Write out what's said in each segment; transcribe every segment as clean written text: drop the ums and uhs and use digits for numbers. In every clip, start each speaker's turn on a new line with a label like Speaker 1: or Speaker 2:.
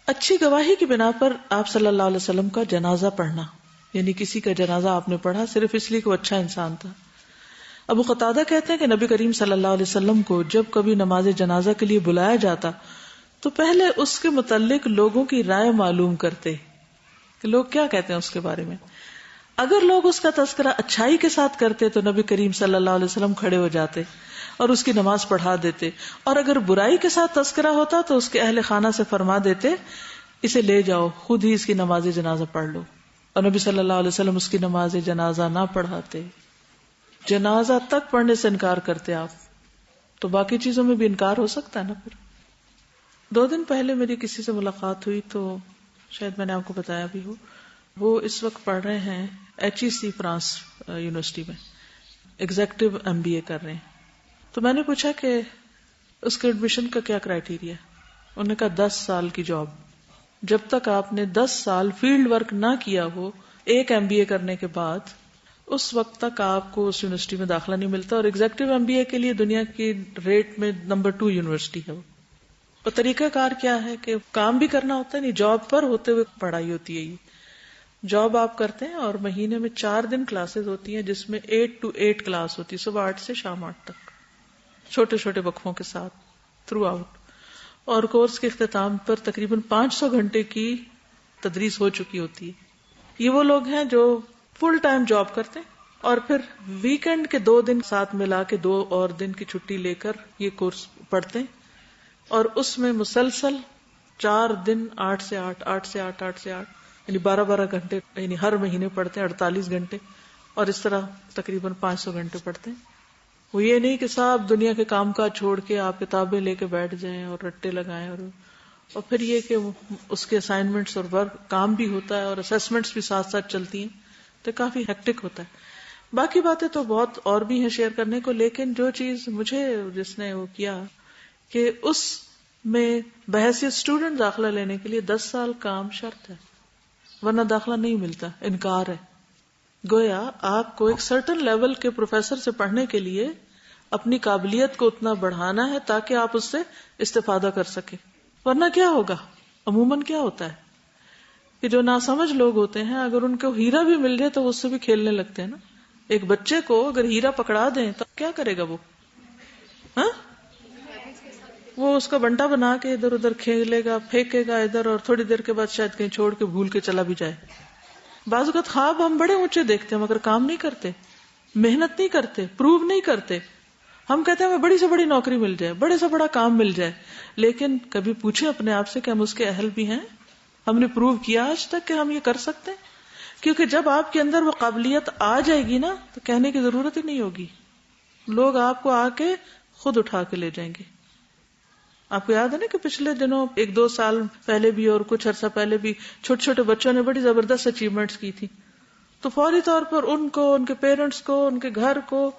Speaker 1: اچھی گواہی کی بنا پر آپ صلی اللہ علیہ وسلم کا جنازہ پڑھنا، یعنی کسی کا جنازہ آپ نے پڑھا صرف اس لیے کہ وہ اچھا انسان تھا. ابو قتادہ کہتے ہیں کہ نبی کریم صلی اللہ علیہ وسلم کو جب کبھی نماز جنازہ کے لیے بلایا جاتا تو پہلے اس کے متعلق لوگوں کی رائے معلوم کرتے کہ لوگ کیا کہتے ہیں اس کے بارے میں. اگر لوگ اس کا تذکرہ اچھائی کے ساتھ کرتے تو نبی کریم صلی اللہ علیہ وسلم کھڑے ہو جاتے اور اس کی نماز پڑھا دیتے، اور اگر برائی کے ساتھ تذکرہ ہوتا تو اس کے اہل خانہ سے فرما دیتے اسے لے جاؤ، خود ہی اس کی نماز جنازہ پڑھ لو. اور نبی صلی اللہ علیہ وسلم اس کی نماز جنازہ نہ پڑھاتے، جنازہ تک پڑھنے سے انکار کرتے. آپ تو باقی چیزوں میں بھی انکار ہو سکتا ہے نا. پھر 2 دن پہلے میری کسی سے ملاقات ہوئی تو شاید میں نے آپ کو بتایا بھی ہو، وہ اس وقت پڑھ رہے ہیں HEC فرانس یونیورسٹی میں، ایگزیکٹو MBA کر رہے ہیں. تو میں نے پوچھا کہ اس کے ایڈمیشن کا کیا کرائیٹیریا ہے. انہوں نے کہا 10 سال کی جاب. جب تک آپ نے 10 سال فیلڈ ورک نہ کیا ہو ایک MBA کرنے کے بعد، اس وقت تک آپ کو اس یونیورسٹی میں داخلہ نہیں ملتا. اور ایگزیکٹو MBA کے لیے دنیا کی ریٹ میں نمبر 2 یونیورسٹی ہے وہ. اور طریقہ کار کیا ہے کہ کام بھی کرنا ہوتا ہے، نہیں جاب پر ہوتے ہوئے پڑھائی ہوتی ہے. یہ جاب آپ کرتے ہیں اور مہینے میں 4 دن کلاسز ہوتی ہیں جس میں 8 to 8 کلاس ہوتی ہے، صبح 8 سے شام 8 تک، چھوٹے چھوٹے وقفوں کے ساتھ تھرو آؤٹ. اور کورس کے اختتام پر تقریباً 500 گھنٹے کی تدریس ہو چکی ہوتی ہے. یہ وہ لوگ ہیں جو فل ٹائم جاب کرتے ہیں اور پھر ویکینڈ کے 2 دن ساتھ ملا کے 2 اور دن کی چھٹی لے کر یہ کورس پڑھتے ہیں. اور اس میں مسلسل 4 دن 8 سے 8، 8 سے 8، 8 سے 8، یعنی 12 گھنٹے، یعنی ہر مہینے پڑھتے ہیں 48 گھنٹے، اور اس طرح تقریباً 500 گھنٹے پڑھتے ہیں. وہ یہ نہیں کہ صاحب دنیا کے کام کاج چھوڑ کے آپ کتابیں لے کے بیٹھ جائیں اور رٹے لگائیں، اور پھر یہ کہ اس کے اسائنمنٹس اور ورک کام بھی ہوتا ہے اور اسیسمنٹس بھی ساتھ ساتھ چلتی ہیں، تو کافی ہیکٹک ہوتا ہے. باقی باتیں تو بہت اور بھی ہیں شیئر کرنے کو، لیکن جو چیز مجھے جس نے وہ کیا کہ اس میں بحیثیت اسٹوڈنٹ داخلہ لینے کے لیے 10 سال کام شرط ہے، ورنہ داخلہ نہیں ملتا. انکار ہے. گویا آپ کو ایک سرٹن لیول کے پروفیسر سے پڑھنے کے لیے اپنی قابلیت کو اتنا بڑھانا ہے تاکہ آپ اس سے استفادہ کر سکیں. ورنہ کیا ہوگا؟ عموماً کیا ہوتا ہے کہ جو ناسمجھ لوگ ہوتے ہیں اگر ان کو ہیرا بھی مل جائے تو وہ اس سے بھی کھیلنے لگتے ہیں نا. ایک بچے کو اگر ہیرا پکڑا دیں تو کیا کرے گا وہ؟ ہاں، وہ اس کا بنٹا بنا کے ادھر ادھر کھیلے گا، پھینکے گا ادھر، اور تھوڑی دیر کے بعد شاید کہیں چھوڑ کے بھول کے چلا بھی جائے. بعض اوقات خواب ہم بڑے اونچے دیکھتے ہیں مگر کام نہیں کرتے، محنت نہیں کرتے، پروو نہیں کرتے. ہم کہتے ہیں ہمیں بڑی سے بڑی نوکری مل جائے، بڑے سے بڑا کام مل جائے، لیکن کبھی پوچھیں اپنے آپ سے کہ ہم اس کے اہل بھی ہیں؟ ہم نے پروو کیا آج تک کہ ہم یہ کر سکتے ہیں؟ کیونکہ جب آپ کے اندر وہ قابلیت آ جائے گی نا تو کہنے کی ضرورت ہی نہیں ہوگی، لوگ آپ کو آ کے خود اٹھا کے لے جائیں گے. آپ کو یاد ہے نا کہ پچھلے دنوں 1-2 سال پہلے بھی اور کچھ عرصہ پہلے بھی چھوٹے چھوٹے بچوں نے بڑی زبردست اچیومنٹس کی تھی، تو فوری طور پر ان کو، ان کے پیرنٹس کو، ان کے گھر کو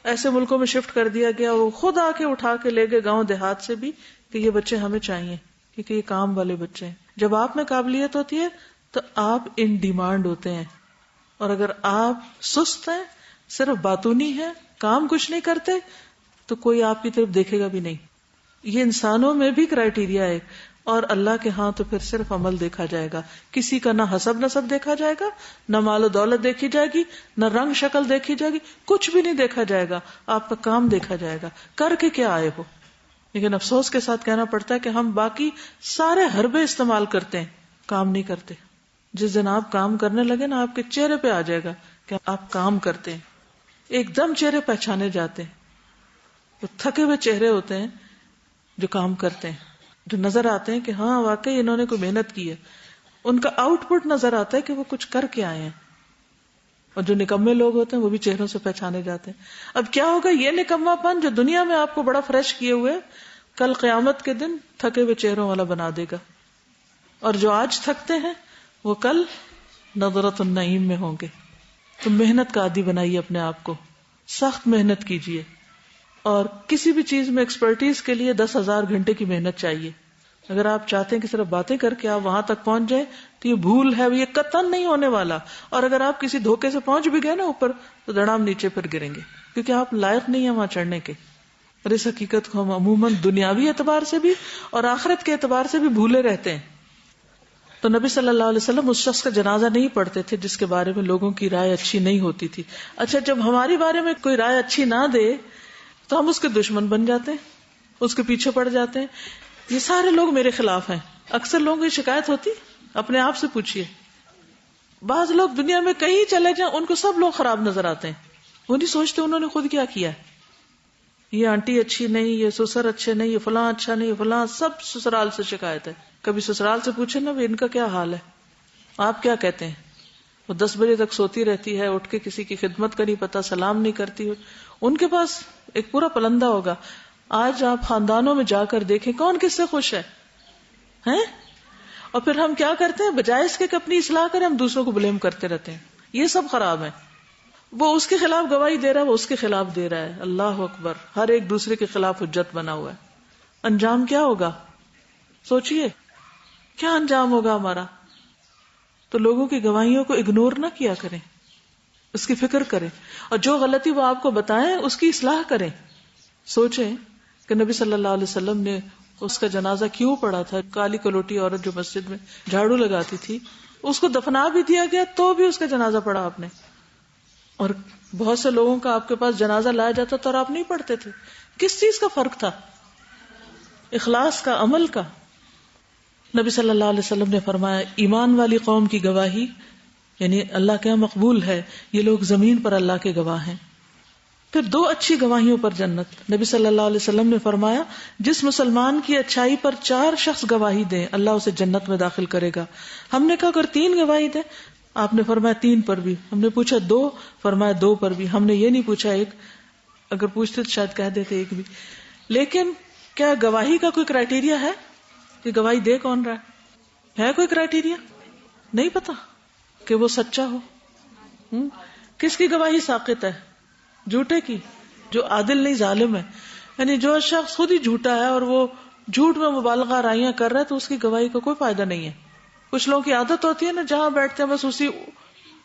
Speaker 1: ایسے ملکوں میں شفٹ کر دیا گیا. وہ خود آ کے اٹھا کے لے گئے گاؤں دیہات سے بھی کہ یہ بچے ہمیں چاہیے کیونکہ یہ کام والے بچے ہیں. جب آپ میں قابلیت ہوتی ہے تو آپ ان ڈیمانڈ ہوتے ہیں، اور اگر آپ سست ہیں، صرف باتونی ہیں، کام کچھ نہیں کرتے، تو کوئی آپ کی طرف دیکھے گا بھی نہیں. یہ انسانوں میں بھی کرائیٹیریا ہے، اور اللہ کے ہاں تو پھر صرف عمل دیکھا جائے گا. کسی کا نہ حسب نسب دیکھا جائے گا، نہ مال و دولت دیکھی جائے گی، نہ رنگ شکل دیکھی جائے گی، کچھ بھی نہیں دیکھا جائے گا. آپ کا کام دیکھا جائے گا، کر کے کیا آئے ہو. لیکن افسوس کے ساتھ کہنا پڑتا ہے کہ ہم باقی سارے حربے استعمال کرتے ہیں، کام نہیں کرتے. جس دن آپ کام کرنے لگے نا آپ کے چہرے پہ آ جائے گا کہ آپ کام کرتے ہیں. ایک دم چہرے پہچانے جاتے ہیں. وہ تھکے ہوئے چہرے ہوتے ہیں جو کام کرتے ہیں، جو نظر آتے ہیں کہ ہاں واقعی انہوں نے کوئی محنت کی ہے. ان کا آؤٹ پٹ نظر آتا ہے کہ وہ کچھ کر کے آئے ہیں. اور جو نکمے لوگ ہوتے ہیں وہ بھی چہروں سے پہچانے جاتے ہیں. اب کیا ہوگا؟ یہ نکما پن جو دنیا میں آپ کو بڑا فریش کیے ہوئے کل قیامت کے دن تھکے ہوئے چہروں والا بنا دے گا. اور جو آج تھکتے ہیں وہ کل نظرۃ النعیم میں ہوں گے. تو محنت کا عادی بنائیے اپنے آپ کو، سخت محنت کیجیے. اور کسی بھی چیز میں ایکسپرٹیز کے لیے 10,000 گھنٹے کی محنت چاہیے. اگر آپ چاہتے ہیں کہ صرف باتیں کر کے آپ وہاں تک پہنچ جائیں تو یہ بھول ہے، یہ قطعاً نہیں ہونے والا. اور اگر آپ کسی دھوکے سے پہنچ بھی گئے نا اوپر تو دڑام نیچے پھر گریں گے، کیونکہ آپ لائق نہیں ہیں وہاں چڑھنے کے. اور اس حقیقت کو ہم عموماً دنیاوی اعتبار سے بھی اور آخرت کے اعتبار سے بھی بھولے رہتے ہیں. تو نبی صلی اللہ علیہ وسلم اس شخص کا جنازہ نہیں پڑھتے تھے جس کے بارے میں لوگوں کی رائے اچھی نہیں ہوتی تھی. اچھا جب ہماری بارے میں کوئی رائے اچھی نہ دے تو ہم اس کے دشمن بن جاتے ہیں, اس کے پیچھے پڑ جاتے ہیں. یہ سارے لوگ میرے خلاف ہیں. اکثر لوگوں کی شکایت ہوتی, اپنے آپ سے پوچھئے. بعض لوگ دنیا میں کہیں چلے جائیں ان کو سب لوگ خراب نظر آتے ہیں, وہ نہیں سوچتے انہوں نے خود کیا کیا ہے. یہ آنٹی اچھی نہیں, یہ سسر اچھے نہیں, یہ فلاں اچھا نہیں, یہ فلاں, سب سسرال سے شکایت ہے. کبھی سسرال سے پوچھے نا ان کا کیا حال ہے, آپ کیا کہتے ہیں؟ وہ 10 بجے تک سوتی رہتی ہے, اٹھ کے کسی کی خدمت کا نہیں پتا, سلام نہیں کرتی. ان کے پاس ایک پورا پلندہ ہوگا. آج آپ خاندانوں میں جا کر دیکھیں کون کس سے خوش ہے ہیں؟ اور پھر ہم کیا کرتے ہیں, بجائے اس کے کہ اپنی اصلاح کریں ہم دوسروں کو بلیم کرتے رہتے ہیں. یہ سب خراب ہے. وہ اس کے خلاف گواہی دے رہا ہے, وہ اس کے خلاف دے رہا ہے. اللہ اکبر, ہر ایک دوسرے کے خلاف حجت بنا ہوا ہے. انجام کیا ہوگا سوچئے, کیا انجام ہوگا ہمارا؟ تو لوگوں کی گواہیوں کو اگنور نہ کیا کریں, اس کی فکر کریں, اور جو غلطی وہ آپ کو بتائیں اس کی اصلاح کریں. سوچیں کہ نبی صلی اللہ علیہ وسلم نے اس کا جنازہ کیوں پڑھا تھا. کالی کلوٹی عورت جو مسجد میں جھاڑو لگاتی تھی, اس کو دفنا بھی دیا گیا تو بھی اس کا جنازہ پڑھا آپ نے. اور بہت سے لوگوں کا آپ کے پاس جنازہ لایا جاتا تو اور آپ نہیں پڑھتے تھے. کس چیز کا فرق تھا؟ اخلاص کا, عمل کا. نبی صلی اللہ علیہ وسلم نے فرمایا ایمان والی قوم کی گواہی یعنی اللہ کے یہاں مقبول ہے, یہ لوگ زمین پر اللہ کے گواہ ہیں. پھر 2 اچھی گواہیوں پر جنت. نبی صلی اللہ علیہ وسلم نے فرمایا جس مسلمان کی اچھائی پر 4 شخص گواہی دیں اللہ اسے جنت میں داخل کرے گا. ہم نے کہا اگر 3 گواہی دیں, آپ نے فرمایا 3 پر بھی. ہم نے پوچھا 2, فرمایا 2 پر بھی. ہم نے یہ نہیں پوچھا 1, اگر پوچھتے تو شاید کہہ دیتے 1 بھی. لیکن کیا گواہی کا کوئی کرائیٹیریا ہے کہ گواہی دے کون رہا ہے کوئی کرائیٹیریا؟ نہیں پتا کہ وہ سچا ہو. کس کی گواہی ساقط ہے؟ جھوٹے کی, جو عادل نہیں ظالم ہے. یعنی جو شخص خود ہی جھوٹا ہے اور وہ جھوٹ میں مبالغہ آرائیاں کر رہا ہے تو اس کی گواہی کا کوئی فائدہ نہیں ہے. کچھ لوگوں کی عادت ہوتی ہے نا, جہاں بیٹھتے ہیں بس اسی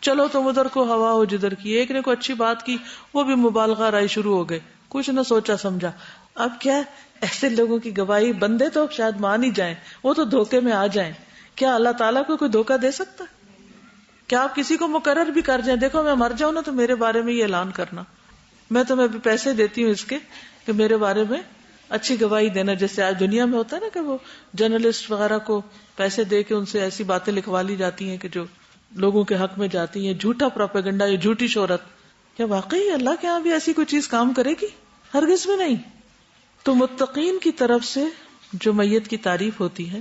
Speaker 1: چلو تم ادھر کو ہوا ہو جدھر کی. ایک نے کوئی اچھی بات کی وہ بھی مبالغہ آرائی شروع ہو گئے, کچھ نہ سوچا سمجھا. اب کیا ایسے لوگوں کی گواہی بندے تو شاید مان ہی جائیں, وہ تو دھوکے میں آ جائیں. کیا اللہ تعالیٰ کو کوئی دھوکہ دے سکتا؟ کیا آپ کسی کو مقرر بھی کر جائیں, دیکھو میں مر جاؤں نا تو میرے بارے میں یہ اعلان کرنا, میں تمہیں پیسے دیتی ہوں اس کے کہ میرے بارے میں اچھی گواہی دینا. جیسے آج دنیا میں ہوتا ہے نا کہ وہ جرنلسٹ وغیرہ کو پیسے دے کے ان سے ایسی باتیں لکھوا لی جاتی ہیں کہ جو لوگوں کے حق میں جاتی ہیں, جھوٹا پروپیگنڈا یا جھوٹی شہرت. کیا واقعی اللہ کے یہاں بھی ایسی کوئی چیز کام کرے گی؟ ہرگز بھی نہیں. تو متقین کی طرف سے جو میت کی تعریف ہوتی ہے,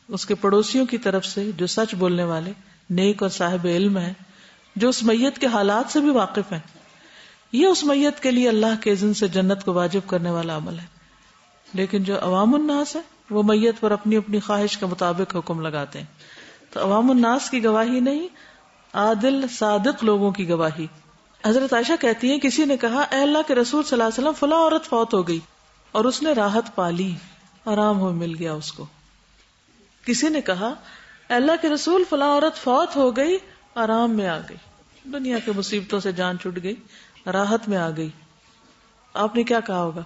Speaker 1: اس کے پڑوسیوں کی طرف سے جو سچ بولنے والے نیک اور صاحب علم ہیں, جو اس میت کے حالات سے بھی واقف ہیں, یہ اس میت کے لیے اللہ کے اذن سے جنت کو واجب کرنے والا عمل ہے. لیکن جو عوام الناس ہے وہ میت پر اپنی اپنی خواہش کے مطابق حکم لگاتے ہیں. تو عوام الناس کی گواہی نہیں, عادل صادق لوگوں کی گواہی. حضرت عائشہ کہتی ہیں کسی نے کہا اے اللہ کے رسول صلی اللہ علیہ وسلم فلاں عورت فوت ہو گئی اور اس نے راحت پالی, آرام ہو مل گیا اس کو. کسی نے کہا اے اللہ کے رسول فلاں عورت فوت ہو گئی, آرام میں آ گئی, دنیا کے مصیبتوں سے جان چھٹ گئی, راحت میں آ گئی. آپ نے کیا کہا ہوگا؟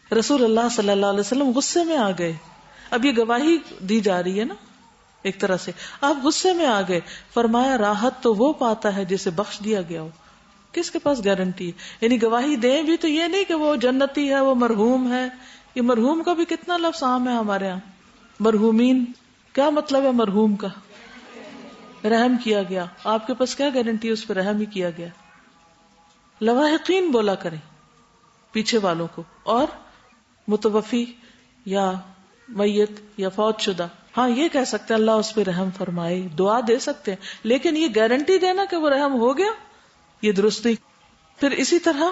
Speaker 1: رسول اللہ صلی اللہ علیہ وسلم غصے میں آ گئے. اب یہ گواہی دی جا رہی ہے نا ایک طرح سے, آپ غصے میں آ گئے. فرمایا راحت تو وہ پاتا ہے جسے بخش دیا گیا ہو. کس کے پاس گارنٹی ہے؟ یعنی گواہی دیں بھی تو یہ نہیں کہ وہ جنتی ہے, وہ مرحوم ہے. یہ مرحوم کا بھی کتنا لفظ عام ہے ہمارے یہاں. مرحومین کیا مطلب ہے مرحوم کا؟ رحم کیا گیا. آپ کے پاس کیا گارنٹی ہے اس پہ رحم ہی کیا گیا؟ لواحقین بولا کریں پیچھے والوں کو, اور متوفی یا میت یا فوت شدہ, ہاں یہ کہہ سکتے ہیں اللہ اس پہ رحم فرمائے, دعا دے سکتے ہیں, لیکن یہ گارنٹی دینا کہ وہ رحم ہو گیا, یہ درست نہیں. پھر اسی طرح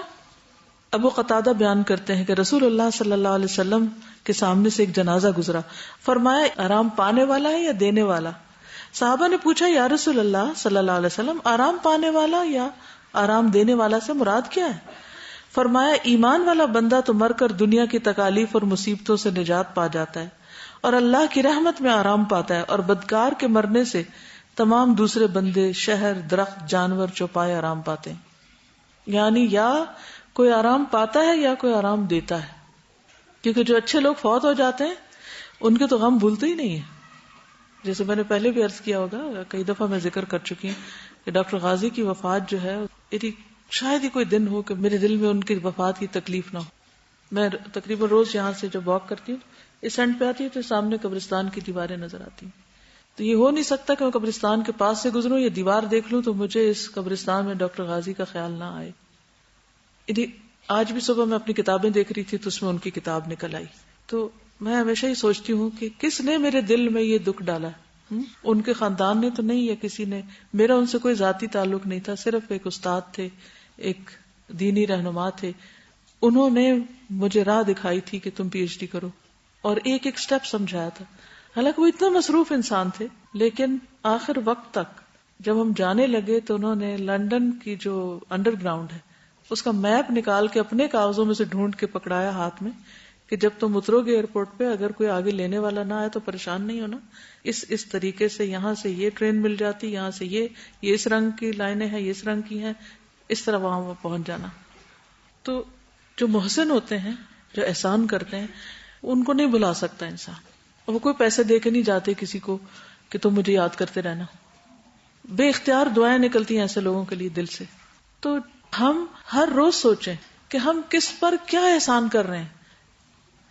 Speaker 1: ابو قتادہ بیان کرتے ہیں کہ رسول اللہ صلی اللہ علیہ وسلم کے سامنے سے ایک جنازہ گزرا. فرمایا آرام پانے والا ہے یا دینے والا؟ صحابہ نے پوچھا یا رسول اللہ صلی اللہ علیہ وسلم آرام پانے والا یا آرام دینے والا سے مراد کیا ہے؟ فرمایا ایمان والا بندہ تو مر کر دنیا کی تکالیف اور مصیبتوں سے نجات پا جاتا ہے اور اللہ کی رحمت میں آرام پاتا ہے, اور بدکار کے مرنے سے تمام دوسرے بندے, شہر, درخت, جانور, چوپائے آرام پاتے ہیں. یعنی یا کوئی آرام پاتا ہے یا کوئی آرام دیتا ہے, کیونکہ جو اچھے لوگ فوت ہو جاتے ہیں ان کے تو غم بھولتے ہی نہیں ہے. جیسے میں نے پہلے بھی عرض کیا ہوگا، کئی دفعہ میں ذکر کر چکی ہوں کہ ڈاکٹر غازی کی وفات جو ہے، شاید ہی کوئی دن ہو کہ میرے دل میں ان کی وفات کی تکلیف نہ ہو. میں تقریباً روز یہاں سے جب واک کرتی ہوں اس اینڈ پہ آتی ہوں تو سامنے قبرستان کی دیواریں نظر آتی ہیں. تو یہ ہو نہیں سکتا کہ میں قبرستان کے پاس سے گزروں یا دیوار دیکھ لوں تو مجھے اس قبرستان میں ڈاکٹر غازی کا خیال نہ آئے. آج بھی صبح میں اپنی کتابیں دیکھ رہی تھی تو اس میں ان کی کتاب نکل آئی. تو میں ہمیشہ ہی سوچتی ہوں کہ کس نے میرے دل میں یہ دکھ ڈالا. ان کے خاندان نے تو نہیں یا کسی نے. میرا ان سے کوئی ذاتی تعلق نہیں تھا، صرف ایک استاد تھے، ایک دینی رہنما تھے. انہوں نے مجھے راہ دکھائی تھی کہ تم پی ایچ ڈی کرو اور ایک ایک سٹیپ سمجھایا تھا. حالانکہ وہ اتنا مصروف انسان تھے، لیکن آخر وقت تک جب ہم جانے لگے تو انہوں نے لندن کی جو انڈر گراؤنڈ ہے اس کا میپ نکال کے اپنے کاغذوں میں سے ڈھونڈ کے پکڑایا ہاتھ میں کہ جب تم اترو گے ایئرپورٹ پہ اگر کوئی آگے لینے والا نہ آئے تو پریشان نہیں ہونا. اس طریقے سے یہاں سے یہ ٹرین مل جاتی، یہاں سے یہ اس رنگ کی لائنیں ہیں، یہ اس رنگ کی ہیں، اس طرح وہاں پہنچ جانا. تو جو محسن ہوتے ہیں، جو احسان کرتے ہیں، ان کو نہیں بھلا سکتا انسان. وہ کوئی پیسے دے کے نہیں جاتے کسی کو کہ تم مجھے یاد کرتے رہنا. بے اختیار دعائیں نکلتی ہیں ایسے لوگوں کے لیے دل سے. تو ہم ہر روز سوچیں کہ ہم کس پر کیا احسان کر رہے ہیں،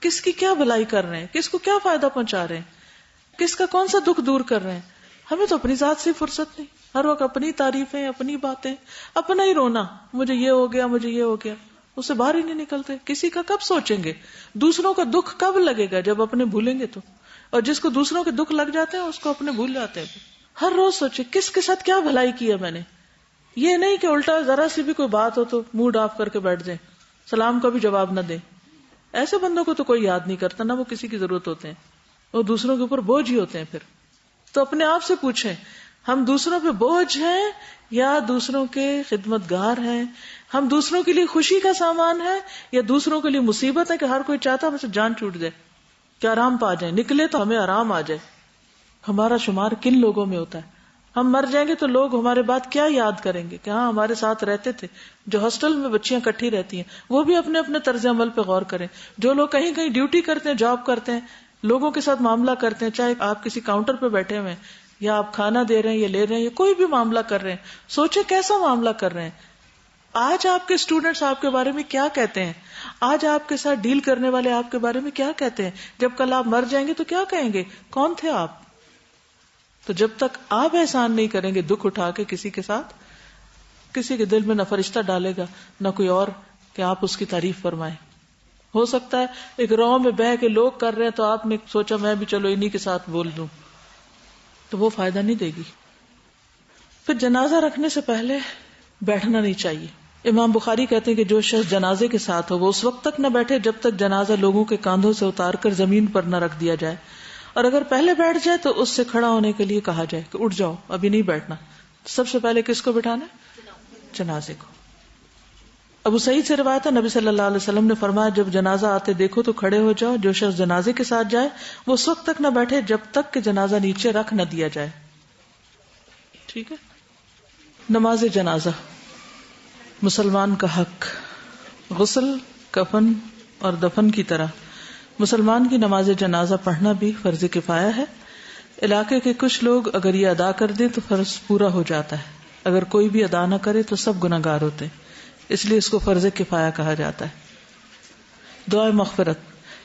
Speaker 1: کس کی کیا بھلائی کر رہے ہیں، کس کو کیا فائدہ پہنچا رہے ہیں، کس کا کون سا دکھ دور کر رہے ہیں. ہمیں تو اپنی ذات سے فرصت نہیں، ہر وقت اپنی تعریفیں، اپنی باتیں، اپنا ہی رونا، مجھے یہ ہو گیا، مجھے یہ ہو گیا. اس سے باہر ہی نہیں نکلتے. کسی کا کب سوچیں گے؟ دوسروں کا دکھ کب لگے گا؟ جب اپنے بھولیں گے تو. اور جس کو دوسروں کے دکھ لگ جاتے ہیں اس کو اپنے بھول جاتے ہیں. ہر روز سوچے کس کے ساتھ کیا بھلائی کی ہے میں نے. یہ نہیں کہ الٹا ذرا سی بھی کوئی بات ہو تو موڈ آف کر کے بیٹھ جائیں، سلام کا بھی جواب نہ دیں. ایسے بندوں کو تو کوئی یاد نہیں کرتا، نہ وہ کسی کی ضرورت ہوتے ہیں، وہ دوسروں کے اوپر بوجھ ہی ہوتے ہیں. پھر تو اپنے آپ سے پوچھیں ہم دوسروں پہ بوجھ ہیں یا دوسروں کے خدمتگار ہیں؟ ہم دوسروں کے لیے خوشی کا سامان ہے یا دوسروں کے لیے مصیبت ہے کہ ہر کوئی چاہتا ہم سے جان چھوٹ جائے کہ آرام پا جائیں، نکلے تو ہمیں آرام آ جائے. ہمارا شمار کن لوگوں میں ہوتا ہے؟ ہم مر جائیں گے تو لوگ ہمارے بعد کیا یاد کریں گے کہ ہاں ہمارے ساتھ رہتے تھے. جو ہاسٹل میں بچیاں کٹھی رہتی ہیں وہ بھی اپنے اپنے طرز عمل پہ غور کریں. جو لوگ کہیں کہیں ڈیوٹی کرتے ہیں، جاب کرتے ہیں، لوگوں کے ساتھ معاملہ کرتے ہیں، چاہے آپ کسی کاؤنٹر پہ بیٹھے ہوئے ہیں یا آپ کھانا دے رہے ہیں یا لے رہے ہیں یا کوئی بھی معاملہ کر رہے ہیں، سوچیں کیسا معاملہ کر رہے ہیں. آج آپ کے اسٹوڈینٹس آپ کے بارے میں کیا کہتے ہیں؟ آج آپ کے ساتھ ڈیل کرنے والے آپ کے بارے میں کیا کہتے ہیں؟ جب کل آپ مر جائیں گے تو کیا کہیں گے؟ کون تھے آپ؟ تو جب تک آپ احسان نہیں کریں گے دکھ اٹھا کے کسی کے ساتھ، کسی کے دل میں نہ فرشتہ ڈالے گا نہ کوئی اور کہ آپ اس کی تعریف فرمائیں. ہو سکتا ہے ایک رو میں بہ کے لوگ کر رہے ہیں تو آپ نے سوچا میں بھی چلو انہی کے ساتھ بول دوں، تو وہ فائدہ نہیں دے گی. پھر جنازہ رکھنے سے پہلے بیٹھنا نہیں چاہیے. امام بخاری کہتے ہیں کہ جو شخص جنازے کے ساتھ ہو وہ اس وقت تک نہ بیٹھے جب تک جنازہ لوگوں کے کاندھوں سے اتار کر زمین پر نہ رکھ دیا جائے، اور اگر پہلے بیٹھ جائے تو اس سے کھڑا ہونے کے لیے کہا جائے کہ اٹھ جاؤ ابھی نہیں بیٹھنا. سب سے پہلے کس کو بٹھانا؟ جنازے کو. ابو سعید سے روایت ہے نبی صلی اللہ علیہ وسلم نے فرمایا جب جنازہ آتے دیکھو تو کھڑے ہو جاؤ. جو شخص جنازے کے ساتھ جائے وہ اس وقت تک نہ بیٹھے جب تک کہ جنازہ نیچے رکھ نہ دیا جائے. ٹھیک ہے. نماز جنازہ مسلمان کا حق. غسل، کفن اور دفن کی طرح مسلمان کی نماز جنازہ پڑھنا بھی فرض کفایہ ہے. علاقے کے کچھ لوگ اگر یہ ادا کر دیں تو فرض پورا ہو جاتا ہے، اگر کوئی بھی ادا نہ کرے تو سب گناہگار ہوتے ہیں، اس لیے اس کو فرض کفایہ کہا جاتا ہے. دعا مغفرت.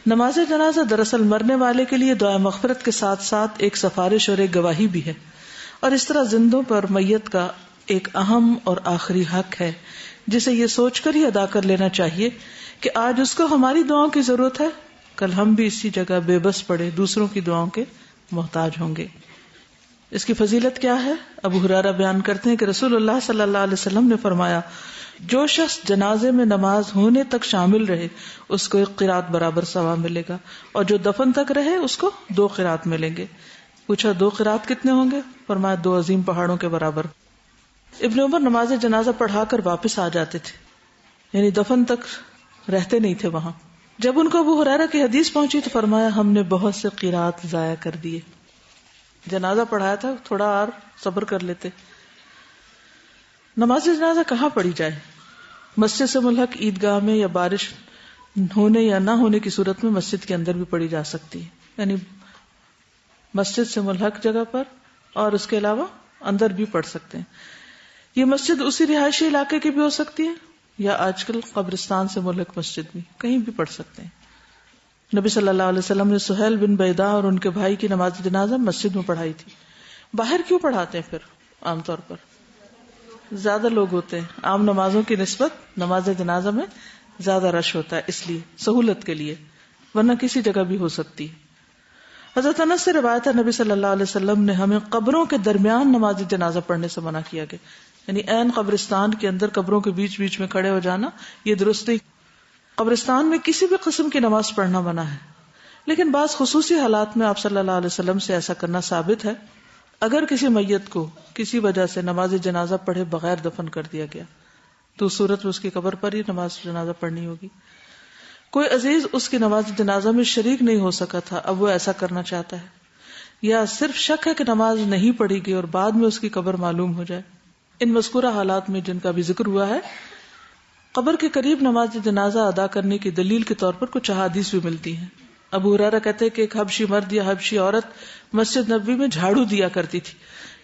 Speaker 1: نماز جنازہ دراصل مرنے والے کے لیے دعا مغفرت کے ساتھ ساتھ ایک سفارش اور ایک گواہی بھی ہے، اور اس طرح زندوں پر میت کا ایک اہم اور آخری حق ہے جسے یہ سوچ کر ہی ادا کر لینا چاہیے کہ آج اس کو ہماری دعاؤں کی ضرورت ہے، کل ہم بھی اسی جگہ بے بس پڑے دوسروں کی دعاؤں کے محتاج ہوں گے. اس کی فضیلت کیا ہے؟ ابو ہریرہ بیان کرتے ہیں کہ رسول اللہ صلی اللہ علیہ وسلم نے فرمایا جو شخص جنازے میں نماز ہونے تک شامل رہے اس کو 1 قرات برابر ثواب ملے گا، اور جو دفن تک رہے اس کو 2 قرات ملیں گے. پوچھا 2 قرات کتنے ہوں گے؟ فرمایا 2 عظیم پہاڑوں کے برابر. ابن عمر نماز جنازہ پڑھا کر واپس آ جاتے تھے، یعنی دفن تک رہتے نہیں تھے وہاں. جب ان کو ابو ہریرہ کی حدیث پہنچی تو فرمایا ہم نے بہت سے قرات ضائع کر دیے. جنازہ پڑھایا تھا، تھوڑا اور صبر کر لیتے. نماز جنازہ کہاں پڑھی جائے؟ مسجد سے ملحق عیدگاہ میں یا بارش ہونے یا نہ ہونے کی صورت میں مسجد کے اندر بھی پڑھی جا سکتی ہے. یعنی مسجد سے ملحق جگہ پر، اور اس کے علاوہ اندر بھی پڑھ سکتے ہیں. یہ مسجد اسی رہائشی علاقے کی بھی ہو سکتی ہے یا آج کل قبرستان سے ملحق مسجد بھی، کہیں بھی پڑھ سکتے ہیں. نبی صلی اللہ علیہ وسلم نے سہیل بن بیضاء اور ان کے بھائی کی نماز جنازہ مسجد میں پڑھائی تھی. باہر کیوں پڑھاتے ہیں پھر؟ عام طور پر زیادہ لوگ ہوتے ہیں، عام نمازوں کی نسبت نماز جنازہ میں زیادہ رش ہوتا ہے، اس لیے سہولت کے لیے، ورنہ کسی جگہ بھی ہو سکتی ہے. حضرت انس سے روایت ہے نبی صلی اللہ علیہ وسلم نے ہمیں قبروں کے درمیان نماز جنازہ پڑھنے سے منع کیا گیا، یعنی عین قبرستان کے اندر قبروں کے بیچ بیچ میں کھڑے ہو جانا یہ درست نہیں. قبرستان میں کسی بھی قسم کی نماز پڑھنا منع ہے، لیکن بعض خصوصی حالات میں آپ صلی اللہ علیہ وسلم سے ایسا کرنا ثابت ہے. اگر کسی میت کو کسی وجہ سے نماز جنازہ پڑھے بغیر دفن کر دیا گیا تو اس صورت میں اس کی قبر پر ہی نماز جنازہ پڑھنی ہوگی. کوئی عزیز اس کی نماز جنازہ میں شریک نہیں ہو سکا تھا، اب وہ ایسا کرنا چاہتا ہے، یا صرف شک ہے کہ نماز نہیں پڑھی گئی اور بعد میں اس کی قبر معلوم ہو جائے. ان مذکورہ حالات میں جن کا بھی ذکر ہوا ہے، قبر کے قریب نماز جنازہ ادا کرنے کی دلیل کے طور پر کچھ احادیث بھی ملتی ہیں. ابو ہریرہ کہتے ہیں کہ ایک حبشی مرد یا حبشی عورت مسجد نبوی میں جھاڑو دیا کرتی تھی.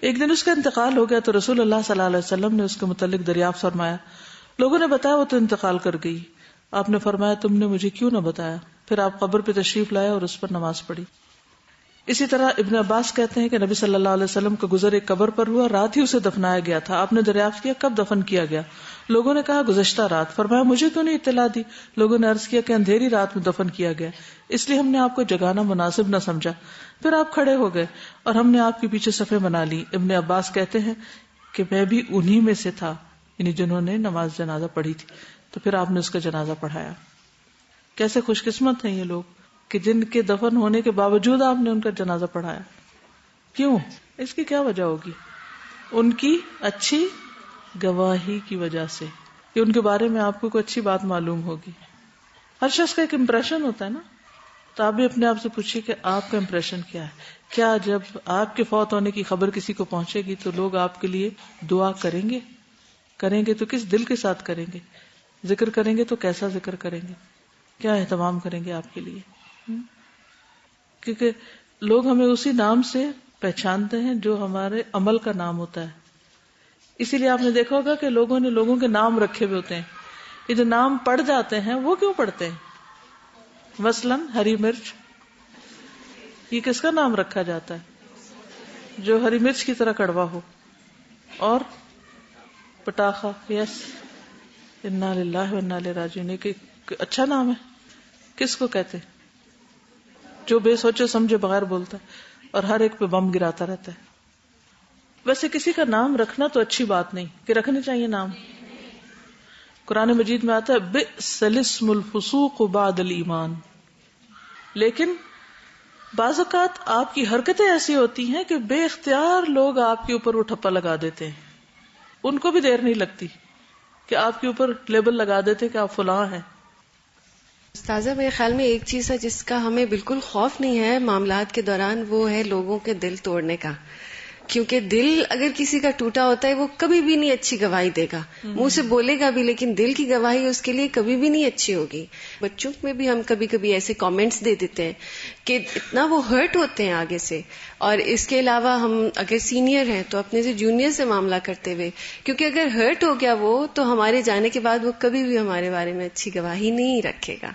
Speaker 1: ایک دن اس کا انتقال ہو گیا تو رسول اللہ صلی اللہ علیہ وسلم نے اس کے متعلق دریافت فرمایا. لوگوں نے بتایا وہ تو انتقال کر گئی. آپ نے فرمایا تم نے مجھے کیوں نہ بتایا؟ پھر آپ قبر پہ تشریف لائے اور اس پر نماز پڑھی. اسی طرح ابن عباس کہتے ہیں کہ نبی صلی اللہ علیہ وسلم کا گزر ایک قبر پر ہوا، رات ہی اسے دفنایا گیا تھا. آپ نے دریافت کیا کب دفن کیا گیا؟ لوگوں نے کہا گزشتہ رات. فرمایا مجھے کیوں نہیں اطلاع دی؟ لوگوں نے عرض کیا کہ اندھیری رات میں دفن کیا گیا، اس لیے ہم نے آپ کو جگانا مناسب نہ سمجھا. پھر آپ کھڑے ہو گئے اور ہم نے آپ کے پیچھے صفیں بنا لی. ابن عباس کہتے ہیں کہ میں بھی انہی میں سے تھا، یعنی جنہوں نے نماز جنازہ پڑھی تھی. تو پھر آپ نے اس کا جنازہ پڑھایا. کیسے خوش قسمت ہیں یہ لوگ کہ جن کے دفن ہونے کے باوجود آپ نے ان کا جنازہ پڑھایا. کیوں؟ اس کی کیا وجہ ہوگی؟ ان کی اچھی گواہی کی وجہ سے، کہ ان کے بارے میں آپ کو کوئی اچھی بات معلوم ہوگی. ہر شخص کا ایک امپریشن ہوتا ہے نا، تو آپ بھی اپنے آپ سے پوچھیے کہ آپ کا امپریشن کیا ہے. کیا جب آپ کے فوت ہونے کی خبر کسی کو پہنچے گی تو لوگ آپ کے لیے دعا کریں گے؟ کریں گے تو کس دل کے ساتھ کریں گے؟ ذکر کریں گے تو کیسا ذکر کریں گے؟ کیا اہتمام کریں گے آپ کے لیے؟ کیونکہ لوگ ہمیں اسی نام سے پہچانتے ہیں جو ہمارے عمل کا نام ہوتا ہے. اسی لیے آپ نے دیکھا ہوگا کہ لوگوں نے لوگوں کے نام رکھے ہوئے ہوتے ہیں. یہ جو نام پڑ جاتے ہیں وہ کیوں پڑھتے ہیں؟ مثلاً ہری مرچ، یہ کس کا نام رکھا جاتا ہے؟ جو ہری مرچ کی طرح کڑوا ہو. اور پٹاخہ، یس، انا للہ و انا الیہ راجعون، ایک اچھا نام ہے. کس کو کہتے؟ جو بے سوچے سمجھے بغیر بولتا ہے اور ہر ایک پہ بم گراتا رہتا ہے. ویسے کسی کا نام رکھنا تو اچھی بات نہیں کہ رکھنے چاہیے نام. قرآن مجید میں آتا ہے بئس الاسم الفسوق بعد الایمان. لیکن بعض اوقات آپ کی حرکتیں ایسی ہوتی ہیں کہ بے اختیار لوگ آپ کے اوپر وہ ٹھپا لگا دیتے ہیں. ان کو بھی دیر نہیں لگتی کہ آپ کے اوپر لیبل لگا دیتے کہ آپ فلاں ہیں.
Speaker 2: استاذہ میرے خیال میں ایک چیز ہے جس کا ہمیں بالکل خوف نہیں ہے معاملات کے دوران، وہ ہے لوگوں کے دل توڑنے کا. کیونکہ دل اگر کسی کا ٹوٹا ہوتا ہے وہ کبھی بھی نہیں اچھی گواہی دے گا. منہ سے بولے گا بھی لیکن دل کی گواہی اس کے لیے کبھی بھی نہیں اچھی ہوگی. بچوں میں بھی ہم کبھی کبھی ایسے کامنٹس دے دیتے ہیں کہ اتنا وہ ہرٹ ہوتے ہیں آگے سے. اور اس کے علاوہ ہم اگر سینئر ہیں تو اپنے سے جونیئر سے معاملہ کرتے ہوئے، کیونکہ اگر ہرٹ ہو گیا وہ تو ہمارے جانے کے بعد وہ کبھی بھی ہمارے بارے میں اچھی گواہی نہیں رکھے گا.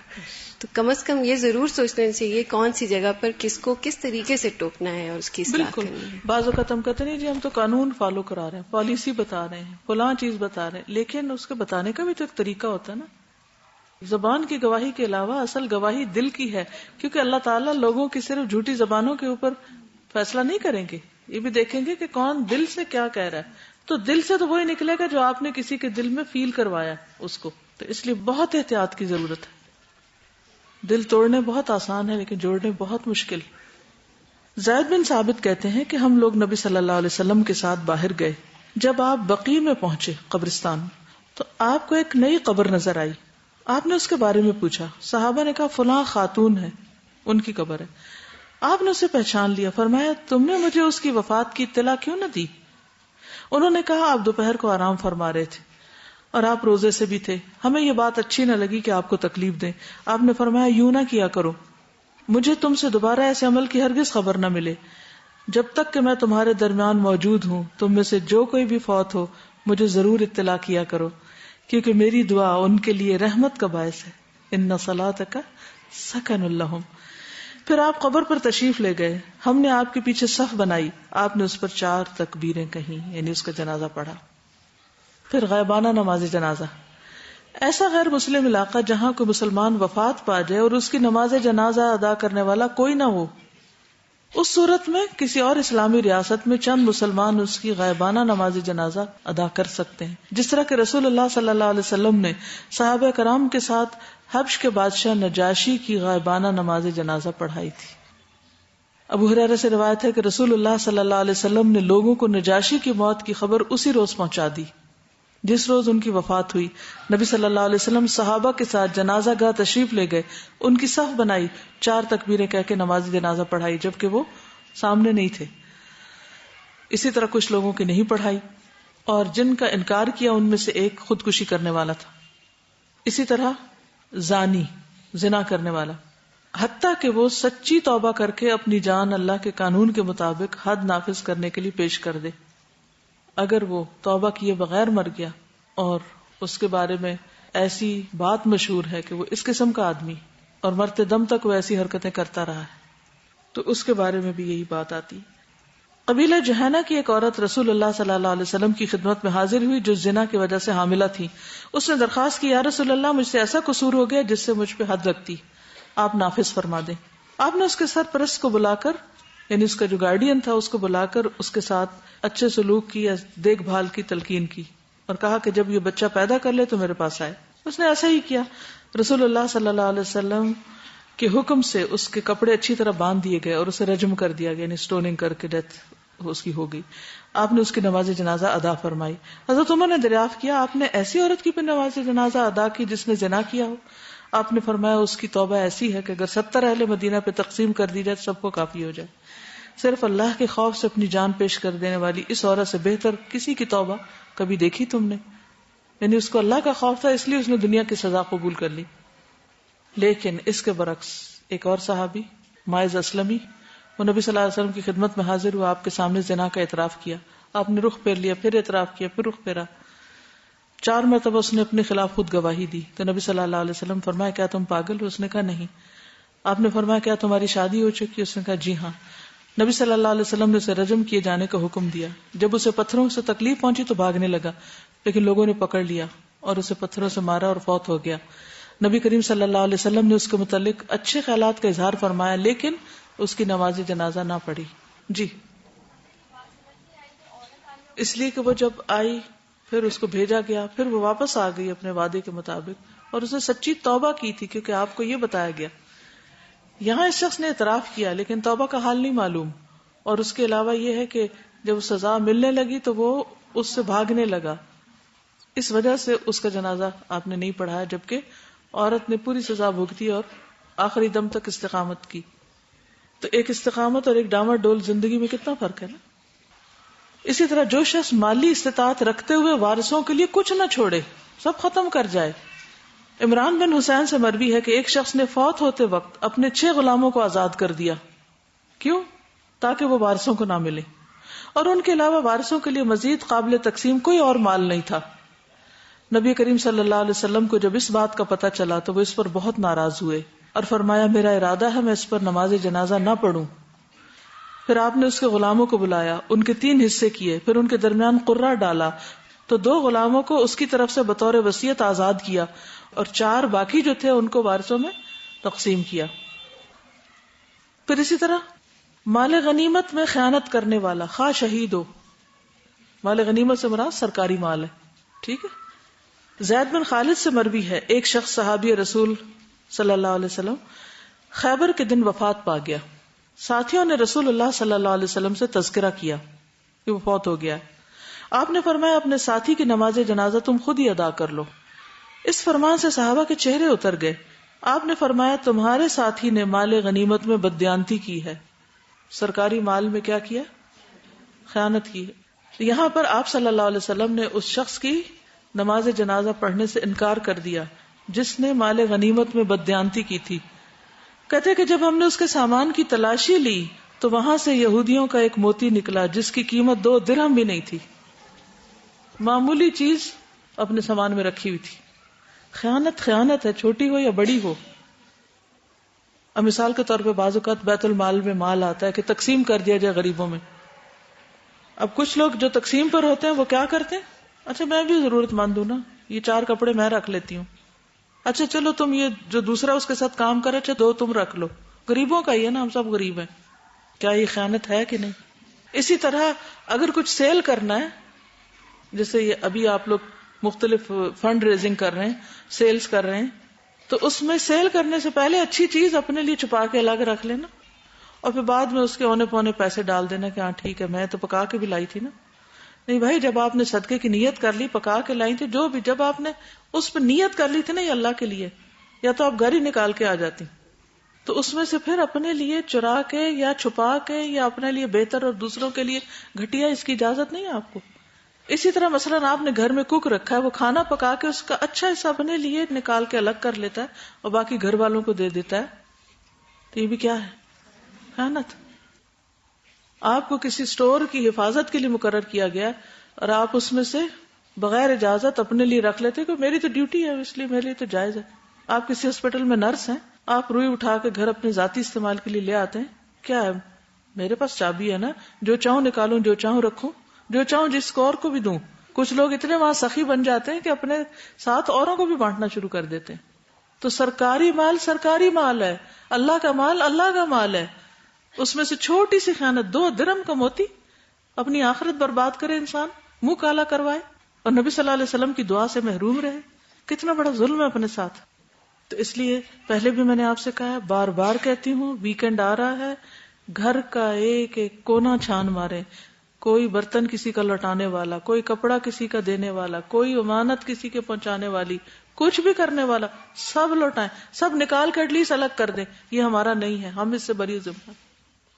Speaker 2: تو کم از کم یہ ضرور سوچنا چاہیے کون سی جگہ پر کس کو کس طریقے سے ٹوکنا ہے اور اس کی اصلاح کرنی ہے.
Speaker 1: بعض اوقات ہم کہتے نہیں جی ہم تو قانون فالو کرا رہے ہیں، پالیسی بتا رہے ہیں، فلاں چیز بتا رہے ہیں، لیکن اس کے بتانے کا بھی تو ایک طریقہ ہوتا ہے نا. زبان کی گواہی کے علاوہ اصل گواہی دل کی ہے، کیونکہ اللہ تعالیٰ لوگوں کی صرف جھوٹی زبانوں کے اوپر فیصلہ نہیں کریں گے، یہ بھی دیکھیں گے کہ کون دل سے کیا کہہ رہا ہے. تو دل سے تو وہی نکلے گا جو آپ نے کسی کے دل میں فیل کروایا اس کو. تو اس لیے بہت احتیاط کی ضرورت ہے. دل توڑنے بہت آسان ہے لیکن جوڑنے بہت مشکل. زید بن ثابت کہتے ہیں کہ ہم لوگ نبی صلی اللہ علیہ وسلم کے ساتھ باہر گئے. جب آپ بقیع میں پہنچے قبرستان تو آپ کو ایک نئی قبر نظر آئی. آپ نے اس کے بارے میں پوچھا. صحابہ نے کہا فلاں خاتون ہے، ان کی قبر ہے. آپ نے اسے پہچان لیا. فرمایا تم نے مجھے اس کی وفات کی اطلاع کیوں نہ دی؟ انہوں نے کہا آپ دوپہر کو آرام فرما رہے تھے اور آپ روزے سے بھی تھے، ہمیں یہ بات اچھی نہ لگی کہ آپ کو تکلیف دیں. آپ نے فرمایا یوں نہ کیا کرو، مجھے تم سے دوبارہ ایسے عمل کی ہرگز خبر نہ ملے. جب تک کہ میں تمہارے درمیان موجود ہوں تم میں سے جو کوئی بھی فوت ہو مجھے ضرور اطلاع کیا کرو، کیونکہ میری دعا ان کے لیے رحمت کا باعث ہے. ان صلاتک سکن لہم. پھر آپ قبر پر تشریف لے گئے، ہم نے آپ کے پیچھے صف بنائی، آپ نے اس پر 4 تکبیریں کہیں، یعنی اس کا جنازہ پڑھا. پھر غائبانہ نماز جنازہ. ایسا غیر مسلم علاقہ جہاں کوئی مسلمان وفات پا جائے اور اس کی نماز جنازہ ادا کرنے والا کوئی نہ ہو، اس صورت میں کسی اور اسلامی ریاست میں چند مسلمان اس کی غائبانہ نماز جنازہ ادا کر سکتے ہیں، جس طرح کہ رسول اللہ صلی اللہ علیہ وسلم نے صحابہ کرام کے ساتھ حبش کے بادشاہ نجاشی کی غائبانہ نماز جنازہ پڑھائی تھی. ابو ہریرہ سے روایت ہے کہ رسول اللہ صلی اللہ علیہ وسلم نے لوگوں کو نجاشی کی موت کی خبر اسی روز پہنچا دی جس روز ان کی وفات ہوئی. نبی صلی اللہ علیہ وسلم صحابہ کے ساتھ جنازہ گاہ تشریف لے گئے، ان کی صف بنائی، 4 تکبیریں کہہ کے نماز جنازہ پڑھائی جبکہ وہ سامنے نہیں تھے. اسی طرح کچھ لوگوں کی نہیں پڑھائی، اور جن کا انکار کیا ان میں سے ایک خودکشی کرنے والا تھا. اسی طرح زانی، زنا کرنے والا، حتیٰ کہ وہ سچی توبہ کر کے اپنی جان اللہ کے قانون کے مطابق حد نافذ کرنے کے لیے پیش کر دے. اگر وہ توبہ کیے بغیر مر گیا اور اس کے بارے میں ایسی بات مشہور ہے کہ وہ اس قسم کا آدمی اور مرتے دم تک وہ ایسی حرکتیں کرتا رہا ہے، تو اس کے بارے میں بھی یہی بات آتی. قبیلہ جہانہ کی ایک عورت رسول اللہ صلی اللہ علیہ وسلم کی خدمت میں حاضر ہوئی جو زنا کی وجہ سے حاملہ تھی. اس نے درخواست کی، یا رسول اللہ مجھ سے ایسا قصور ہو گیا جس سے مجھ پہ حد لگتی، آپ نافذ فرما دیں. آپ نے اس کے سرپرست کو بلا کر، یعنی اس کا جو گارڈین تھا اس کو بلا کر اس کے ساتھ اچھے سلوک کی یا دیکھ بھال کی تلقین کی اور کہا کہ جب یہ بچہ پیدا کر لے تو میرے پاس آئے. اس نے ایسا ہی کیا. رسول اللہ صلی اللہ علیہ وسلم کے حکم سے اس کے کپڑے اچھی طرح باندھ دیے گئے اور اسے رجم کر دیا گیا، یعنی سٹوننگ کر کے ڈیتھ اس کی ہو گئی. آپ نے اس کی نماز جنازہ ادا فرمائی. حضرت عمر نے دریافت کیا، آپ نے ایسی عورت کی بھی نماز جنازہ ادا کی جس نے زنا کیا ہو؟ آپ نے فرمایا اس کی توبہ ایسی ہے کہ اگر 70 اہل مدینہ پہ تقسیم کر دی جائے تو سب کو کافی ہو جائے. صرف اللہ کے خوف سے اپنی جان پیش کر دینے والی اس عورت سے بہتر کسی کی توبہ کبھی دیکھی تم نے؟ یعنی اس کو اللہ کا خوف تھا اس لیے اس نے دنیا کی سزا قبول کر لی. لیکن اس کے برعکس ایک اور صحابی ماعز اسلمی، وہ نبی صلی اللہ علیہ وسلم کی خدمت میں حاضر ہوا، آپ کے سامنے زنا کا اعتراف کیا. آپ نے رخ پھیر لیا، پھر اعتراف کیا، پھر رخ پھیرا. 4 مرتبہ اس نے اپنے خلاف خود گواہی دی. تو نبی صلی اللہ علیہ وسلم فرمایا کیا تم پاگل ہو؟ اس نے کہا نہیں. آپ نے فرمایا کیا تمہاری شادی ہو چکی؟ اس نے کہا جی ہاں. نبی صلی اللہ علیہ وسلم نے اسے رجم کیے جانے کا حکم دیا. جب اسے پتھروں سے تکلیف پہنچی تو بھاگنے لگا، لیکن لوگوں نے پکڑ لیا اور اسے پتھروں سے مارا اور فوت ہو گیا. نبی کریم صلی اللہ علیہ وسلم نے اس کے متعلق اچھے خیالات کا اظہار فرمایا، لیکن اس کی نماز جنازہ نہ پڑھی. جی اس لیے کہ وہ جب آئی پھر اس کو بھیجا گیا، پھر وہ واپس آ گئی اپنے وعدے کے مطابق اور اس نے سچی توبہ کی تھی، کیونکہ آپ کو یہ بتایا گیا. یہاں اس شخص نے اعتراف کیا لیکن توبہ کا حال نہیں معلوم، اور اس کے علاوہ یہ ہے کہ جب سزا ملنے لگی تو وہ اس سے بھاگنے لگا، اس وجہ سے اس کا جنازہ آپ نے نہیں پڑھایا، جبکہ عورت نے پوری سزا بھگتی اور آخری دم تک استقامت کی. تو ایک استقامت اور ایک ڈامر ڈول زندگی میں کتنا فرق ہے نا. اسی طرح جو شخص مالی استطاعت رکھتے ہوئے وارثوں کے لیے کچھ نہ چھوڑے، سب ختم کر جائے. عمران بن حسین سے مروی ہے کہ ایک شخص نے فوت ہوتے وقت اپنے 6 غلاموں کو آزاد کر دیا. کیوں؟ تاکہ وہ وارثوں کو نہ ملے، اور ان کے علاوہ وارثوں کے لیے مزید قابل تقسیم کوئی اور مال نہیں تھا. نبی کریم صلی اللہ علیہ وسلم کو جب اس بات کا پتہ چلا تو وہ اس پر بہت ناراض ہوئے اور فرمایا میرا ارادہ ہے میں اس پر نماز جنازہ نہ پڑھوں. پھر آپ نے اس کے غلاموں کو بلایا، ان کے 3 حصے کیے، پھر ان کے درمیان قرہ ڈالا تو 2 غلاموں کو اس کی طرف سے بطور وصیت آزاد کیا اور 4 باقی جو تھے ان کو وارثوں میں تقسیم کیا. پھر اسی طرح مال غنیمت میں خیانت کرنے والا، خواہ شہید ہو، مال غنیمت سے مراد سرکاری مال ہے، ٹھیک ہے. زید بن خالد سے مروی ہے ایک شخص صحابی رسول صلی اللہ علیہ وسلم خیبر کے دن وفات پا گیا. ساتھیوں نے رسول اللہ صلی اللہ علیہ وسلم سے تذکرہ کیا کہ وہ فوت ہو گیا. آپ نے فرمایا اپنے ساتھی کی نماز جنازہ تم خود ہی ادا کر لو. اس فرمان سے صحابہ کے چہرے اتر گئے. آپ نے فرمایا تمہارے ساتھی نے مال غنیمت میں بددیانتی کی ہے، سرکاری مال میں کیا کیا؟ خیانت کی. یہاں پر آپ صلی اللہ علیہ وسلم نے اس شخص کی نماز جنازہ پڑھنے سے انکار کر دیا جس نے مال غنیمت میں بددیانتی کی تھی. کہتے کہ جب ہم نے اس کے سامان کی تلاشی لی تو وہاں سے یہودیوں کا ایک موتی نکلا جس کی قیمت 2 درہم بھی نہیں تھی. معمولی چیز اپنے سامان میں رکھی ہوئی تھی. خیانت ہے، چھوٹی ہو یا بڑی ہو. اب مثال کے طور پہ بعض اوقات بیت المال میں مال آتا ہے کہ تقسیم کر دیا جائے غریبوں میں. اب کچھ لوگ جو تقسیم پر ہوتے ہیں وہ کیا کرتے ہیں، اچھا میں بھی ضرورت مند ہوں نا، یہ 4 کپڑے میں رکھ لیتی ہوں، اچھا چلو تم یہ جو دوسرا اس کے ساتھ کام کرے اچھا 2 تم رکھ لو. غریبوں کا ہی ہے نا، ہم سب غریب ہیں. کیا یہ خیانت ہے کہ نہیں؟ اسی طرح اگر کچھ سیل کرنا ہے، جیسے یہ ابھی آپ لوگ مختلف فنڈ ریزنگ کر رہے ہیں، سیلز کر رہے ہیں، تو اس میں سیل کرنے سے پہلے اچھی چیز اپنے لیے چھپا کے الگ رکھ لینا، اور پھر بعد میں اس کے اونے پونے پیسے ڈال دینا کہ ہاں ٹھیک ہے میں تو پکا کے بھی لائی تھی نا. نہیں بھائی، جب آپ نے صدقے کی نیت کر لی، پکا کے لائی تھی، جو بھی جب آپ نے اس پہ نیت کر لی تھی نا یہ اللہ کے لیے، یا تو آپ گھر ہی نکال کے آ جاتی، تو اس میں سے پھر اپنے لیے چرا کے یا چھپا کے یا اپنے لیے بہتر اور دوسروں کے لیے گھٹیا، اس کی اجازت نہیں ہے آپ کو. اسی طرح مثلاً آپ نے گھر میں کوک رکھا ہے، وہ کھانا پکا کے اس کا اچھا حصہ اپنے لیے نکال کے الگ کر لیتا ہے اور باقی گھر والوں کو دے دیتا ہے، تو یہ بھی کیا ہے؟ خیانت. آپ کو کسی سٹور کی حفاظت کے لیے مقرر کیا گیا اور آپ اس میں سے بغیر اجازت اپنے لیے رکھ لیتے کہ میری تو ڈیوٹی ہے اس لیے میرے لیے تو جائز ہے. آپ کسی ہاسپٹل میں نرس ہیں، آپ روئی اٹھا کے گھر اپنے ذاتی استعمال کے لیے لے آتے ہیں، کیا ہے میرے پاس چابی ہے نا، جو چاہوں نکالوں، جو چاہوں رکھوں، جو چاہوں جس کو اور کو بھی دوں. کچھ لوگ اتنے وہاں سخی بن جاتے ہیں کہ اپنے ساتھ اوروں کو بھی بانٹنا شروع کر دیتے ہیں. تو سرکاری مال ہے، اللہ کا مال اللہ کا مال ہے، اس میں سے چھوٹی سی خیانت 2 درہم کا موتی، اپنی آخرت برباد کرے انسان، منہ کالا کروائے اور نبی صلی اللہ علیہ وسلم کی دعا سے محروم رہے. کتنا بڑا ظلم ہے اپنے ساتھ. تو اس لیے پہلے بھی میں نے آپ سے کہا، بار بار کہتی ہوں، ویکنڈ آ رہا ہے، گھر کا ایک ایک کونا چھان مارے. کوئی برتن کسی کا لوٹانے والا، کوئی کپڑا کسی کا دینے والا، کوئی امانت کسی کے پہنچانے والی، کچھ بھی کرنے والا، سب لوٹائیں، سب نکال کے ایٹ لیسٹ الگ کر دیں. یہ ہمارا نہیں ہے، ہم اس سے بری ذمہ.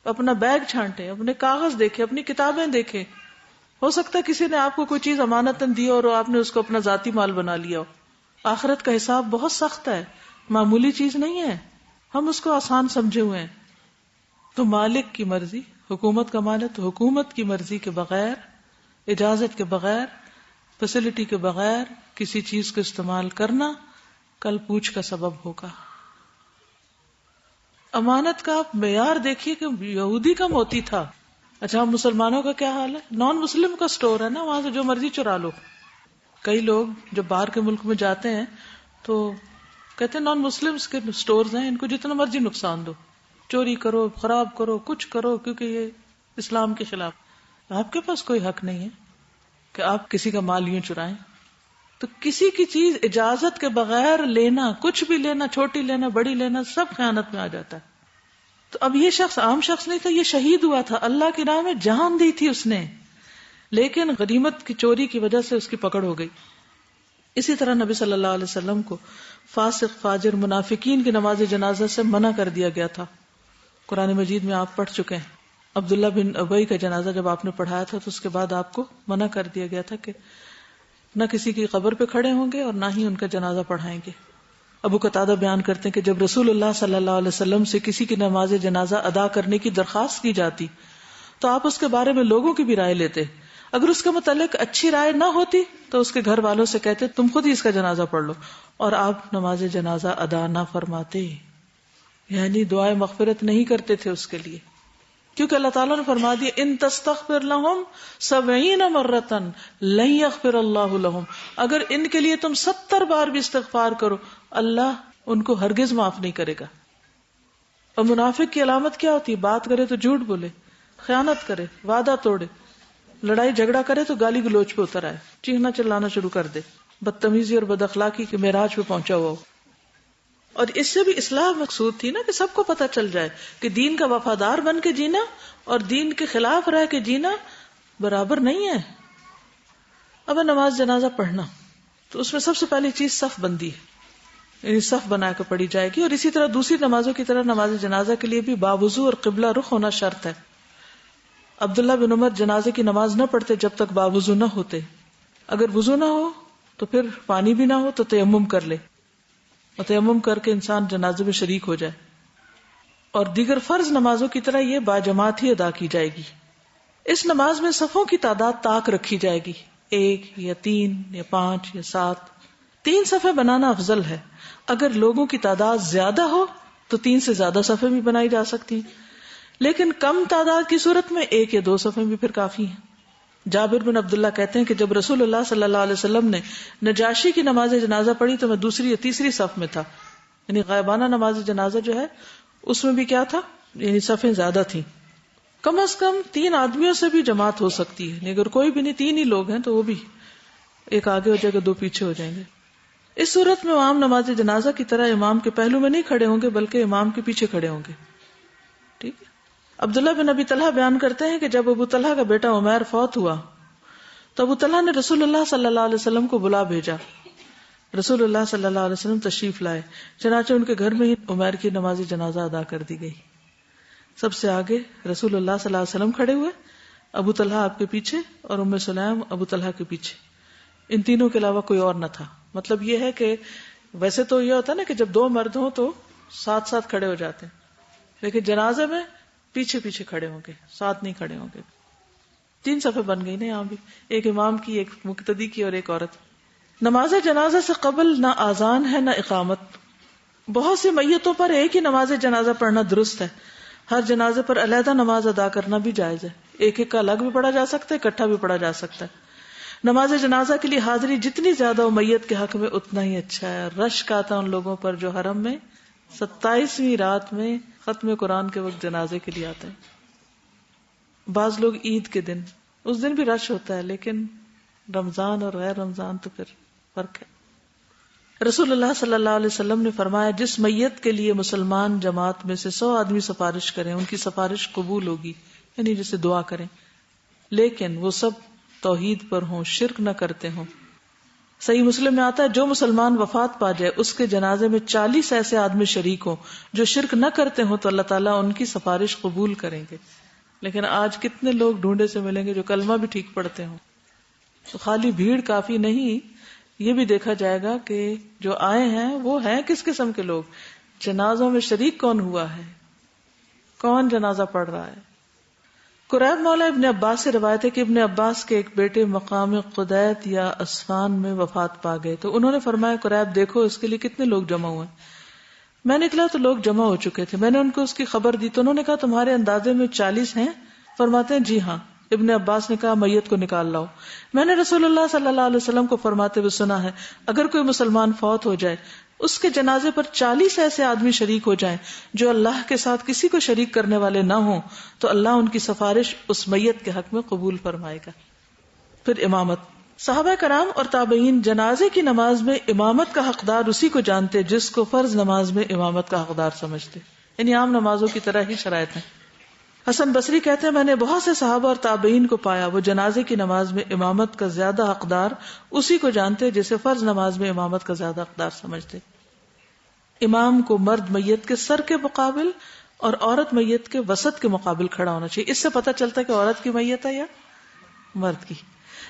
Speaker 1: اپنا بیگ چھانٹیں، اپنے کاغذ دیکھیں، اپنی کتابیں دیکھیں. ہو سکتا ہے کسی نے آپ کو کوئی چیز امانتاً دی اور آپ نے اس کو اپنا ذاتی مال بنا لیا ہو. آخرت کا حساب بہت سخت ہے، معمولی چیز نہیں ہے، ہم اس کو آسان سمجھے ہوئے ہیں. تو مالک کی مرضی، حکومت کا مال ہے تو حکومت کی مرضی کے بغیر، اجازت کے بغیر، فیسلٹی کے بغیر کسی چیز کو استعمال کرنا کل پوچھ کا سبب ہوگا. امانت کا آپ معیار دیکھیے کہ یہودی کا موتی تھا. اچھا ہم مسلمانوں کا کیا حال ہے؟ نان مسلم کا سٹور ہے نا، وہاں سے جو مرضی چرا لو. کئی لوگ جب باہر کے ملک میں جاتے ہیں تو کہتے ہیں نان مسلمز کے سٹورز ہیں، ان کو جتنا مرضی نقصان دو، چوری کرو، خراب کرو، کچھ کرو، کیونکہ یہ اسلام کے خلاف. آپ کے پاس کوئی حق نہیں ہے کہ آپ کسی کا مال یوں چرائیں. تو کسی کی چیز اجازت کے بغیر لینا، کچھ بھی لینا، چھوٹی لینا، بڑی لینا، سب خیانت میں آ جاتا ہے. تو اب یہ شخص عام شخص نہیں تھا، یہ شہید ہوا تھا، اللہ کی راہ میں جان دی تھی اس نے، لیکن غنیمت کی چوری کی وجہ سے اس کی پکڑ ہو گئی. اسی طرح نبی صلی اللہ علیہ وسلم کو فاسق، فاجر، منافقین کی نماز جنازہ سے منع کر دیا گیا تھا. قرآن مجید میں آپ پڑھ چکے ہیں. عبداللہ بن ابی کا جنازہ جب آپ نے پڑھایا تھا تو اس کے بعد آپ کو منع کر دیا گیا تھا کہ نہ کسی کی قبر پہ کھڑے ہوں گے اور نہ ہی ان کا جنازہ پڑھائیں گے. ابو قتادہ بیان کرتے ہیں کہ جب رسول اللہ صلی اللہ علیہ وسلم سے کسی کی نماز جنازہ ادا کرنے کی درخواست کی جاتی تو آپ اس کے بارے میں لوگوں کی بھی رائے لیتے. اگر اس کے متعلق اچھی رائے نہ ہوتی تو اس کے گھر والوں سے کہتے تم خود ہی اس کا جنازہ پڑھ لو، اور آپ نماز جنازہ ادا نہ فرماتے، یعنی دعائیں مغفرت نہیں کرتے تھے اس کے لیے. کیونکہ اللہ تعالیٰ نے فرما دیا ان تستغفر لهم 70 مرۃ لن یغفر اللہ لهم، اگر ان کے لیے تم 70 بار بھی استغفار کرو اللہ ان کو ہرگز معاف نہیں کرے گا. اور منافق کی علامت کیا ہوتی ہے؟ بات کرے تو جھوٹ بولے، خیانت کرے، وعدہ توڑے، لڑائی جھگڑا کرے تو گالی گلوچ پہ اتر آئے، چیخنا چلانا شروع کر دے، بدتمیزی اور بد اخلاقی کے معراج پہ پہنچا ہوا ہو. اور اس سے بھی اصلاح مقصود تھی نا کہ سب کو پتہ چل جائے کہ دین کا وفادار بن کے جینا اور دین کے خلاف رہ کے جینا برابر نہیں ہے. اب نماز جنازہ پڑھنا تو اس میں سب سے پہلی چیز صف بندی ہے، یعنی صف بنا کے پڑھی جائے گی. اور اسی طرح دوسری نمازوں کی طرح نماز جنازہ کے لیے بھی باوضو اور قبلہ رخ ہونا شرط ہے. عبداللہ بن عمر جنازے کی نماز نہ پڑھتے جب تک باوضو نہ ہوتے. اگر وضو نہ ہو تو پھر پانی بھی نہ ہو تو تیمم کر لے، اور تیمم کر کے انسان جنازے میں شریک ہو جائے. اور دیگر فرض نمازوں کی طرح یہ باجماعت ہی ادا کی جائے گی۔ اس نماز میں صفوں کی تعداد طاق رکھی جائے گی، 1 یا 3 یا 5 یا 7۔ 3 صفیں بنانا افضل ہے۔ اگر لوگوں کی تعداد زیادہ ہو تو 3 سے زیادہ صفیں بھی بنائی جا سکتی ہیں، لیکن کم تعداد کی صورت میں 1 یا 2 صفیں بھی پھر کافی ہیں۔ جابر بن عبداللہ کہتے ہیں کہ جب رسول اللہ صلی اللہ علیہ وسلم نے نجاشی کی نماز جنازہ پڑھی تو میں دوسری یا تیسری صف میں تھا، یعنی غائبانہ نماز جنازہ جو ہے اس میں بھی کیا تھا، یعنی صفیں زیادہ تھیں۔ کم از کم 3 آدمیوں سے بھی جماعت ہو سکتی ہے، اگر کوئی بھی نہیں 3 ہی لوگ ہیں تو وہ بھی ایک آگے ہو جائے گا 2 پیچھے ہو جائیں گے۔ اس صورت میں عام نماز جنازہ کی طرح امام کے پہلو میں نہیں کھڑے ہوں گے بلکہ امام کے پیچھے کھڑے ہوں گے، ٹھیک ہے۔ عبداللہ بن ابی طلحہ بیان کرتے ہیں کہ جب ابو طلحہ کا بیٹا عمیر فوت ہوا تو ابو طلحہ نے رسول اللہ صلی اللہ علیہ وسلم کو بلا بھیجا۔ رسول اللہ صلی اللہ علیہ وسلم تشریف لائے، چنانچہ ان کے گھر میں ہی عمیر کی نماز جنازہ ادا کر دی گئی۔ سب سے آگے رسول اللہ صلی اللہ علیہ وسلم کھڑے ہوئے، ابو طلحہ آپ کے پیچھے اور ام سلیم ابو طلحہ کے پیچھے، ان تینوں کے علاوہ کوئی اور نہ تھا۔ مطلب یہ ہے کہ ویسے تو یہ ہوتا ہے نا کہ جب 2 مرد ہوں تو ساتھ ساتھ کھڑے ہو جاتے ہیں، لیکن جنازے میں پیچھے پیچھے کھڑے ہوں گے، ساتھ نہیں کھڑے ہوں گے۔ 3 صفیں بن گئی نا یہاں بھی، ایک امام کی، ایک مقتدی کی اور ایک عورت۔ نماز جنازہ سے قبل نہ آذان ہے نہ اقامت۔ بہت سی میتوں پر ایک ہی نماز جنازہ پڑھنا درست ہے، ہر جنازے پر علیحدہ نماز ادا کرنا بھی جائز ہے، ایک ایک کا الگ بھی پڑھا جا سکتا ہے، اکٹھا بھی پڑھا جا سکتا ہے۔ نماز جنازہ کے لیے حاضری جتنی زیادہ ہو میت کے حق میں اتنا ہی اچھا ہے۔ رشک آتا ان لوگوں پر جو حرم میں 27ویں رات میں ختم قرآن کے وقت جنازے کے لیے آتے ہیں۔ بعض لوگ عید کے دن، اس دن بھی رش ہوتا ہے، لیکن رمضان اور غیر رمضان تو پھر فرق ہے۔ رسول اللہ صلی اللہ علیہ وسلم نے فرمایا جس میت کے لیے مسلمان جماعت میں سے 100 آدمی سفارش کریں ان کی سفارش قبول ہوگی، یعنی جسے دعا کریں، لیکن وہ سب توحید پر ہوں، شرک نہ کرتے ہوں۔ صحیح مسلم میں آتا ہے جو مسلمان وفات پا جائے اس کے جنازے میں 40 ایسے آدمی شریک ہوں جو شرک نہ کرتے ہوں تو اللہ تعالیٰ ان کی سفارش قبول کریں گے۔ لیکن آج کتنے لوگ ڈھونڈے سے ملیں گے جو کلمہ بھی ٹھیک پڑھتے ہوں؟ تو خالی بھیڑ کافی نہیں، یہ بھی دیکھا جائے گا کہ جو آئے ہیں وہ ہیں کس قسم کے لوگ، جنازوں میں شریک کون ہوا ہے، کون جنازہ پڑھ رہا ہے۔ قریب مولا ابن عباس سے روایت ہے کہ ابن عباس کے ایک بیٹے مقام قدیت یا اسفان میں وفات پا گئے تو انہوں نے فرمایا قریب دیکھو اس کے لیے کتنے لوگ جمع ہوئے۔ میں نکلا تو لوگ جمع ہو چکے تھے، میں نے ان کو اس کی خبر دی تو انہوں نے کہا تمہارے اندازے میں 40 ہیں؟ فرماتے ہیں جی ہاں۔ ابن عباس نے کہا میت کو نکال لاؤ۔ میں نے رسول اللہ صلی اللہ علیہ وسلم کو فرماتے ہوئے سنا ہے اگر کوئی مسلمان فوت ہو جائے اس کے جنازے پر 40 ایسے آدمی شریک ہو جائیں جو اللہ کے ساتھ کسی کو شریک کرنے والے نہ ہوں تو اللہ ان کی سفارش اس میت کے حق میں قبول فرمائے گا۔ پھر امامت، صحابہ کرام اور تابعین جنازے کی نماز میں امامت کا حقدار اسی کو جانتے جس کو فرض نماز میں امامت کا حقدار سمجھتے، یعنی عام نمازوں کی طرح ہی شرائط ہیں۔ حسن بصری کہتے ہیں میں نے بہت سے صحابہ اور تابعین کو پایا وہ جنازے کی نماز میں امامت کا زیادہ حقدار اسی کو جانتے جسے فرض نماز میں امامت کا زیادہ حقدار سمجھتے۔ امام کو مرد میت کے سر کے مقابل اور عورت میت کے وسط کے مقابل کھڑا ہونا چاہیے، اس سے پتہ چلتا ہے کہ عورت کی میت ہے یا مرد کی۔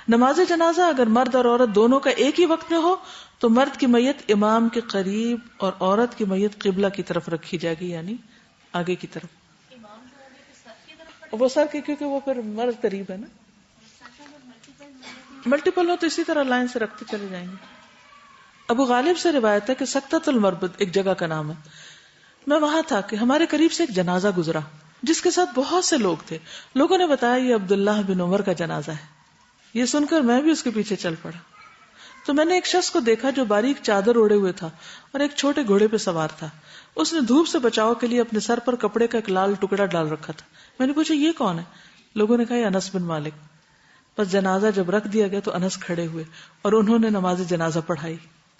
Speaker 1: نماز جنازہ اگر مرد اور عورت دونوں کا ایک ہی وقت میں ہو تو مرد کی میت امام کے قریب اور عورت کی میت قبلہ کی طرف رکھی جائے گی، یعنی آگے کی طرف۔ وہ سر کے کیونکہ وہ پھر مرد قریب ہے نا، ملٹیپل ہو تو اسی طرح لائن سے رکھتے چلے جائیں گے۔ ابو غالب سے روایت ہے کہ سکتۃ المربد ایک جگہ کا نام ہے، میں وہاں تھا کہ ہمارے قریب سے ایک جنازہ گزرا جس کے ساتھ بہت سے لوگ تھے، لوگوں نے بتایا یہ عبداللہ بن عمر کا جنازہ ہے۔ یہ سن کر میں بھی اس کے پیچھے چل پڑا تو میں نے ایک شخص کو دیکھا جو باریک چادر اوڑے ہوئے تھا اور ایک چھوٹے گھوڑے پہ سوار تھا، اس نے دھوپ سے بچاؤ کے لیے اپنے سر پر کپڑے کا ایک لال ٹکڑا ڈال رکھا تھا۔ میں نے پوچھا یہ کون ہے؟ لوگوں نے کہا یہ انس بن مالک۔ بس جنازہ جب رکھ دیا گیا تو انس کھڑے ہوئے اور انہوں نے نماز جنازہ پڑھائی۔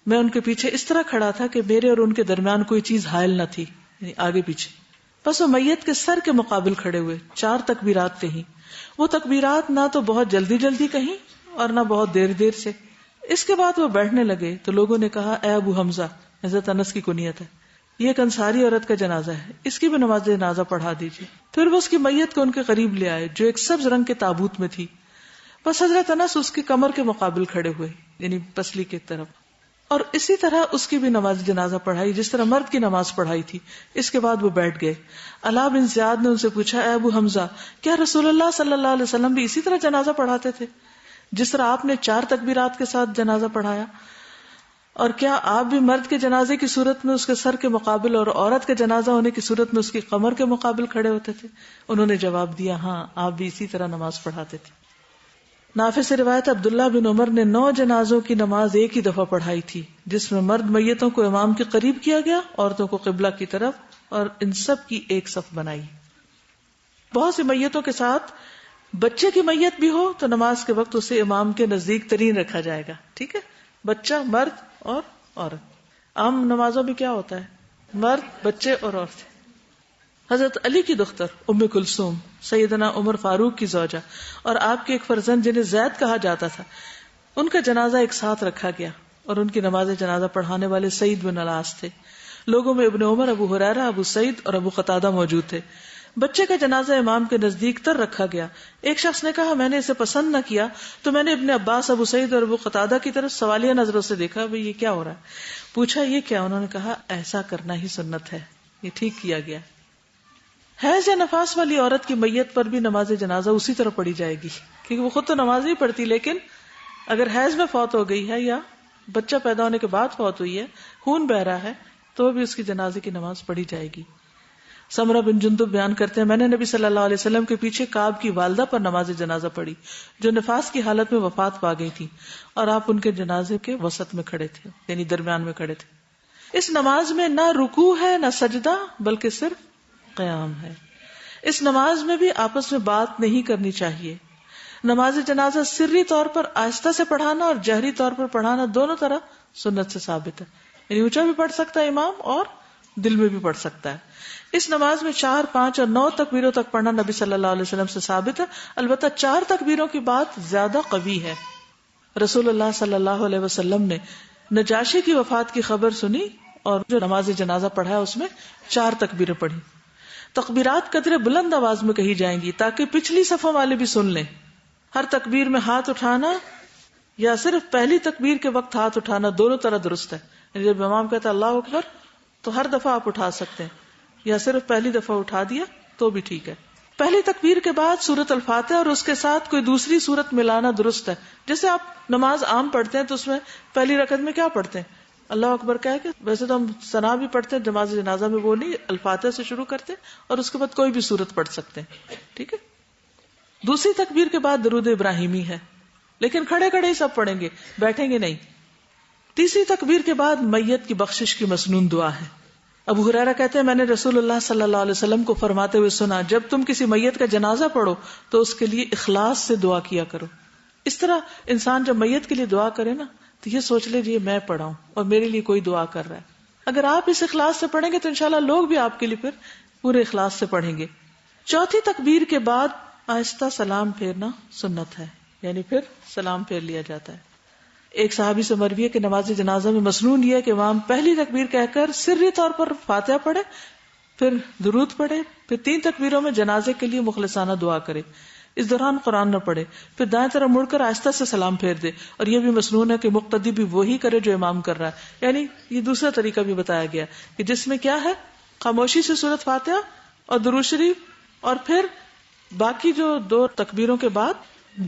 Speaker 1: میں ان کے پیچھے اس طرح کھڑا تھا کہ میرے اور ان کے درمیان کوئی چیز حائل نہ تھی، یعنی آگے پیچھے۔ بس وہ میت کے سر کے مقابل کھڑے ہوئے، 4 تکبیرات کہیں، وہ تکبیرات نہ تو بہت جلدی جلدی کہیں اور نہ بہت دیر دیر سے۔ اس کے بعد وہ بیٹھنے لگے تو لوگوں نے کہا اے ابو حمزہ، حضرت انس کی کنیت ہے، یہ ایک انصاری عورت کا جنازہ ہے، اس کی بھی نماز جنازہ پڑھا دیجیے۔ پھر وہ اس کی میت کو ان کے قریب لے آئے جو ایک سبز رنگ کے تابوت میں تھی۔ بس حضرت انس اس کی کمر کے مقابل کھڑے ہوئے، یعنی پسلی کی طرف، اور اسی طرح اس کی بھی نماز جنازہ پڑھائی جس طرح مرد کی نماز پڑھائی تھی. اس کے بعد وہ بیٹھ گئے. علاء بن زیاد نے ان سے پوچھا اے ابو حمزہ کیا رسول اللہ صلی اللہ علیہ وسلم بھی اسی طرح جنازہ پڑھاتے تھے جس طرح آپ نے 4 تکبیرات کے ساتھ جنازہ پڑھایا؟ اور کیا آپ بھی مرد کے جنازے کی صورت میں اس کے سر کے مقابل اور عورت کے جنازہ ہونے کی صورت میں اس کی کمر کے مقابل کھڑے ہوتے تھے؟ انہوں نے جواب دیا ہاں آپ بھی اسی طرح نماز پڑھاتے تھے. نافع سے روایت عبداللہ بن عمر نے 9 جنازوں کی نماز ایک ہی دفعہ پڑھائی تھی جس میں مرد میتوں کو امام کے قریب کیا گیا، عورتوں کو قبلہ کی طرف، اور ان سب کی ایک صف بنائی. بہت سی میتوں کے ساتھ بچے کی میت بھی ہو تو نماز کے وقت اسے امام کے نزدیک ترین رکھا جائے گا. ٹھیک ہے، بچہ، مرد اور عورت. عام نمازوں میں کیا ہوتا ہے؟ مرد، بچے اور عورتیں. حضرت علی کی دختر ام کلثوم سیدنا عمر فاروق کی زوجہ اور آپ کے ایک فرزند جنہیں زید کہا جاتا تھا، ان کا جنازہ ایک ساتھ رکھا گیا اور ان کی نماز جنازہ پڑھانے والے سعید بن الاس تھے. لوگوں میں ابن عمر، ابو ہریرہ، ابو سعید اور ابو قتادہ موجود تھے. بچے کا جنازہ امام کے نزدیک تر رکھا گیا. ایک شخص نے کہا میں نے اسے پسند نہ کیا تو میں نے ابن عباس، ابو سعید اور ابو قتادہ کی طرف سوالیہ نظروں سے دیکھا، بھئی یہ کیا ہو رہا ہے؟ پوچھا یہ کیا؟ انہوں نے کہا ایسا کرنا ہی سنت ہے، یہ ٹھیک کیا گیا. حیض یا نفاس والی عورت کی میت پر بھی نماز جنازہ اسی طرح پڑھی جائے گی کیونکہ وہ خود تو نماز نہیں پڑھتی، لیکن اگر حیض میں فوت ہو گئی ہے یا بچہ پیدا ہونے کے بعد فوت ہوئی ہے، خون بہ رہا ہے، تو بھی اس کی جنازے کی نماز پڑھی جائے گی. سمرہ بن جندب بیان کرتے ہیں میں نے نبی صلی اللہ علیہ وسلم کے پیچھے کعب کی والدہ پر نماز جنازہ پڑھی جو نفاس کی حالت میں وفات پا گئی تھی، اور آپ ان کے جنازے کے وسط میں کھڑے تھے، یعنی درمیان میں کھڑے تھے. اس نماز میں نہ رکوع ہے نہ سجدہ بلکہ صرف قیام ہے. اس نماز میں بھی آپس میں بات نہیں کرنی چاہیے. نماز جنازہ سری طور پر آہستہ سے پڑھانا اور جہری طور پر پڑھانا دونوں طرح سنت سے ثابت ہے، یعنی اونچا بھی پڑھ سکتا ہے امام اور دل میں بھی پڑھ سکتا ہے. اس نماز میں 4، 5 اور 9 تکبیروں تک پڑھنا نبی صلی اللہ علیہ وسلم سے ثابت ہے، البتہ 4 تکبیروں کی بات زیادہ قوی ہے. رسول اللہ صلی اللہ علیہ وسلم نے نجاشی کی وفات کی خبر سنی اور جو نماز جنازہ پڑھا اس میں 4 تکبیریں پڑھی. تکبیرات قدرے بلند آواز میں کہی جائیں گی تاکہ پچھلی صفوں والے بھی سن لیں. ہر تکبیر میں ہاتھ اٹھانا یا صرف پہلی تکبیر کے وقت ہاتھ اٹھانا دونوں طرح درست ہے. یعنی جب امام کہتا ہے اللہ اکبر تو ہر دفعہ آپ اٹھا سکتے ہیں، یا صرف پہلی دفعہ اٹھا دیا تو بھی ٹھیک ہے. پہلی تکبیر کے بعد سورت الفاتحہ اور اس کے ساتھ کوئی دوسری سورت ملانا درست ہے. جیسے آپ نماز عام پڑھتے ہیں تو اس میں پہلی رکعت میں کیا پڑھتے ہیں؟ اللہ اکبر کہہ کے. ویسے تو ہم ثنا بھی پڑھتے ہیں، نماز جنازہ میں وہ نہیں، الفاتحہ سے شروع کرتے اور اس کے بعد کوئی بھی سورت پڑھ سکتے ہیں. ٹھیک ہے. دوسری تکبیر کے بعد درود ابراہیمی ہے، لیکن کھڑے کھڑے ہی سب پڑھیں گے، بیٹھیں گے نہیں. تیسری تکبیر کے بعد میت کی بخشش کی مسنون دعا ہے. ابو ہریرہ کہتے ہیں میں نے رسول اللہ صلی اللہ علیہ وسلم کو فرماتے ہوئے سنا جب تم کسی میت کا جنازہ پڑھو تو اس کے لیے اخلاص سے دعا کیا کرو. اس طرح انسان جب میت کے لیے دعا کرے نا تو یہ سوچ لے یہ میں پڑھا ہوں اور میرے لیے کوئی دعا کر رہا ہے. اگر آپ اس اخلاص سے پڑھیں گے تو انشاءاللہ لوگ بھی آپ کے لیے پھر پورے اخلاص سے پڑھیں گے. چوتھی تکبیر کے بعد آہستہ سلام پھیرنا سنت ہے، یعنی پھر سلام پھیر لیا جاتا ہے. ایک صحابی سے مروی ہے کہ نماز جنازہ میں مسنون یہ ہے کہ امام پہلی تکبیر کہہ کر سری طور پر فاتحہ پڑھے، پھر درود پڑھے، پھر 3 تکبیروں میں جنازے کے لیے مخلصانہ دعا کرے. اس دوران قرآن نہ پڑھے، پھر دائیں طرف مڑ کر آہستہ سے سلام پھیر دے. اور یہ بھی مسنون ہے کہ مقتدی بھی وہی کرے جو امام کر رہا ہے. یعنی یہ دوسرا طریقہ بھی بتایا گیا کہ جس میں کیا ہے، خاموشی سے سورت فاتحہ اور درود شریف اور پھر باقی جو 2 تکبیروں کے بعد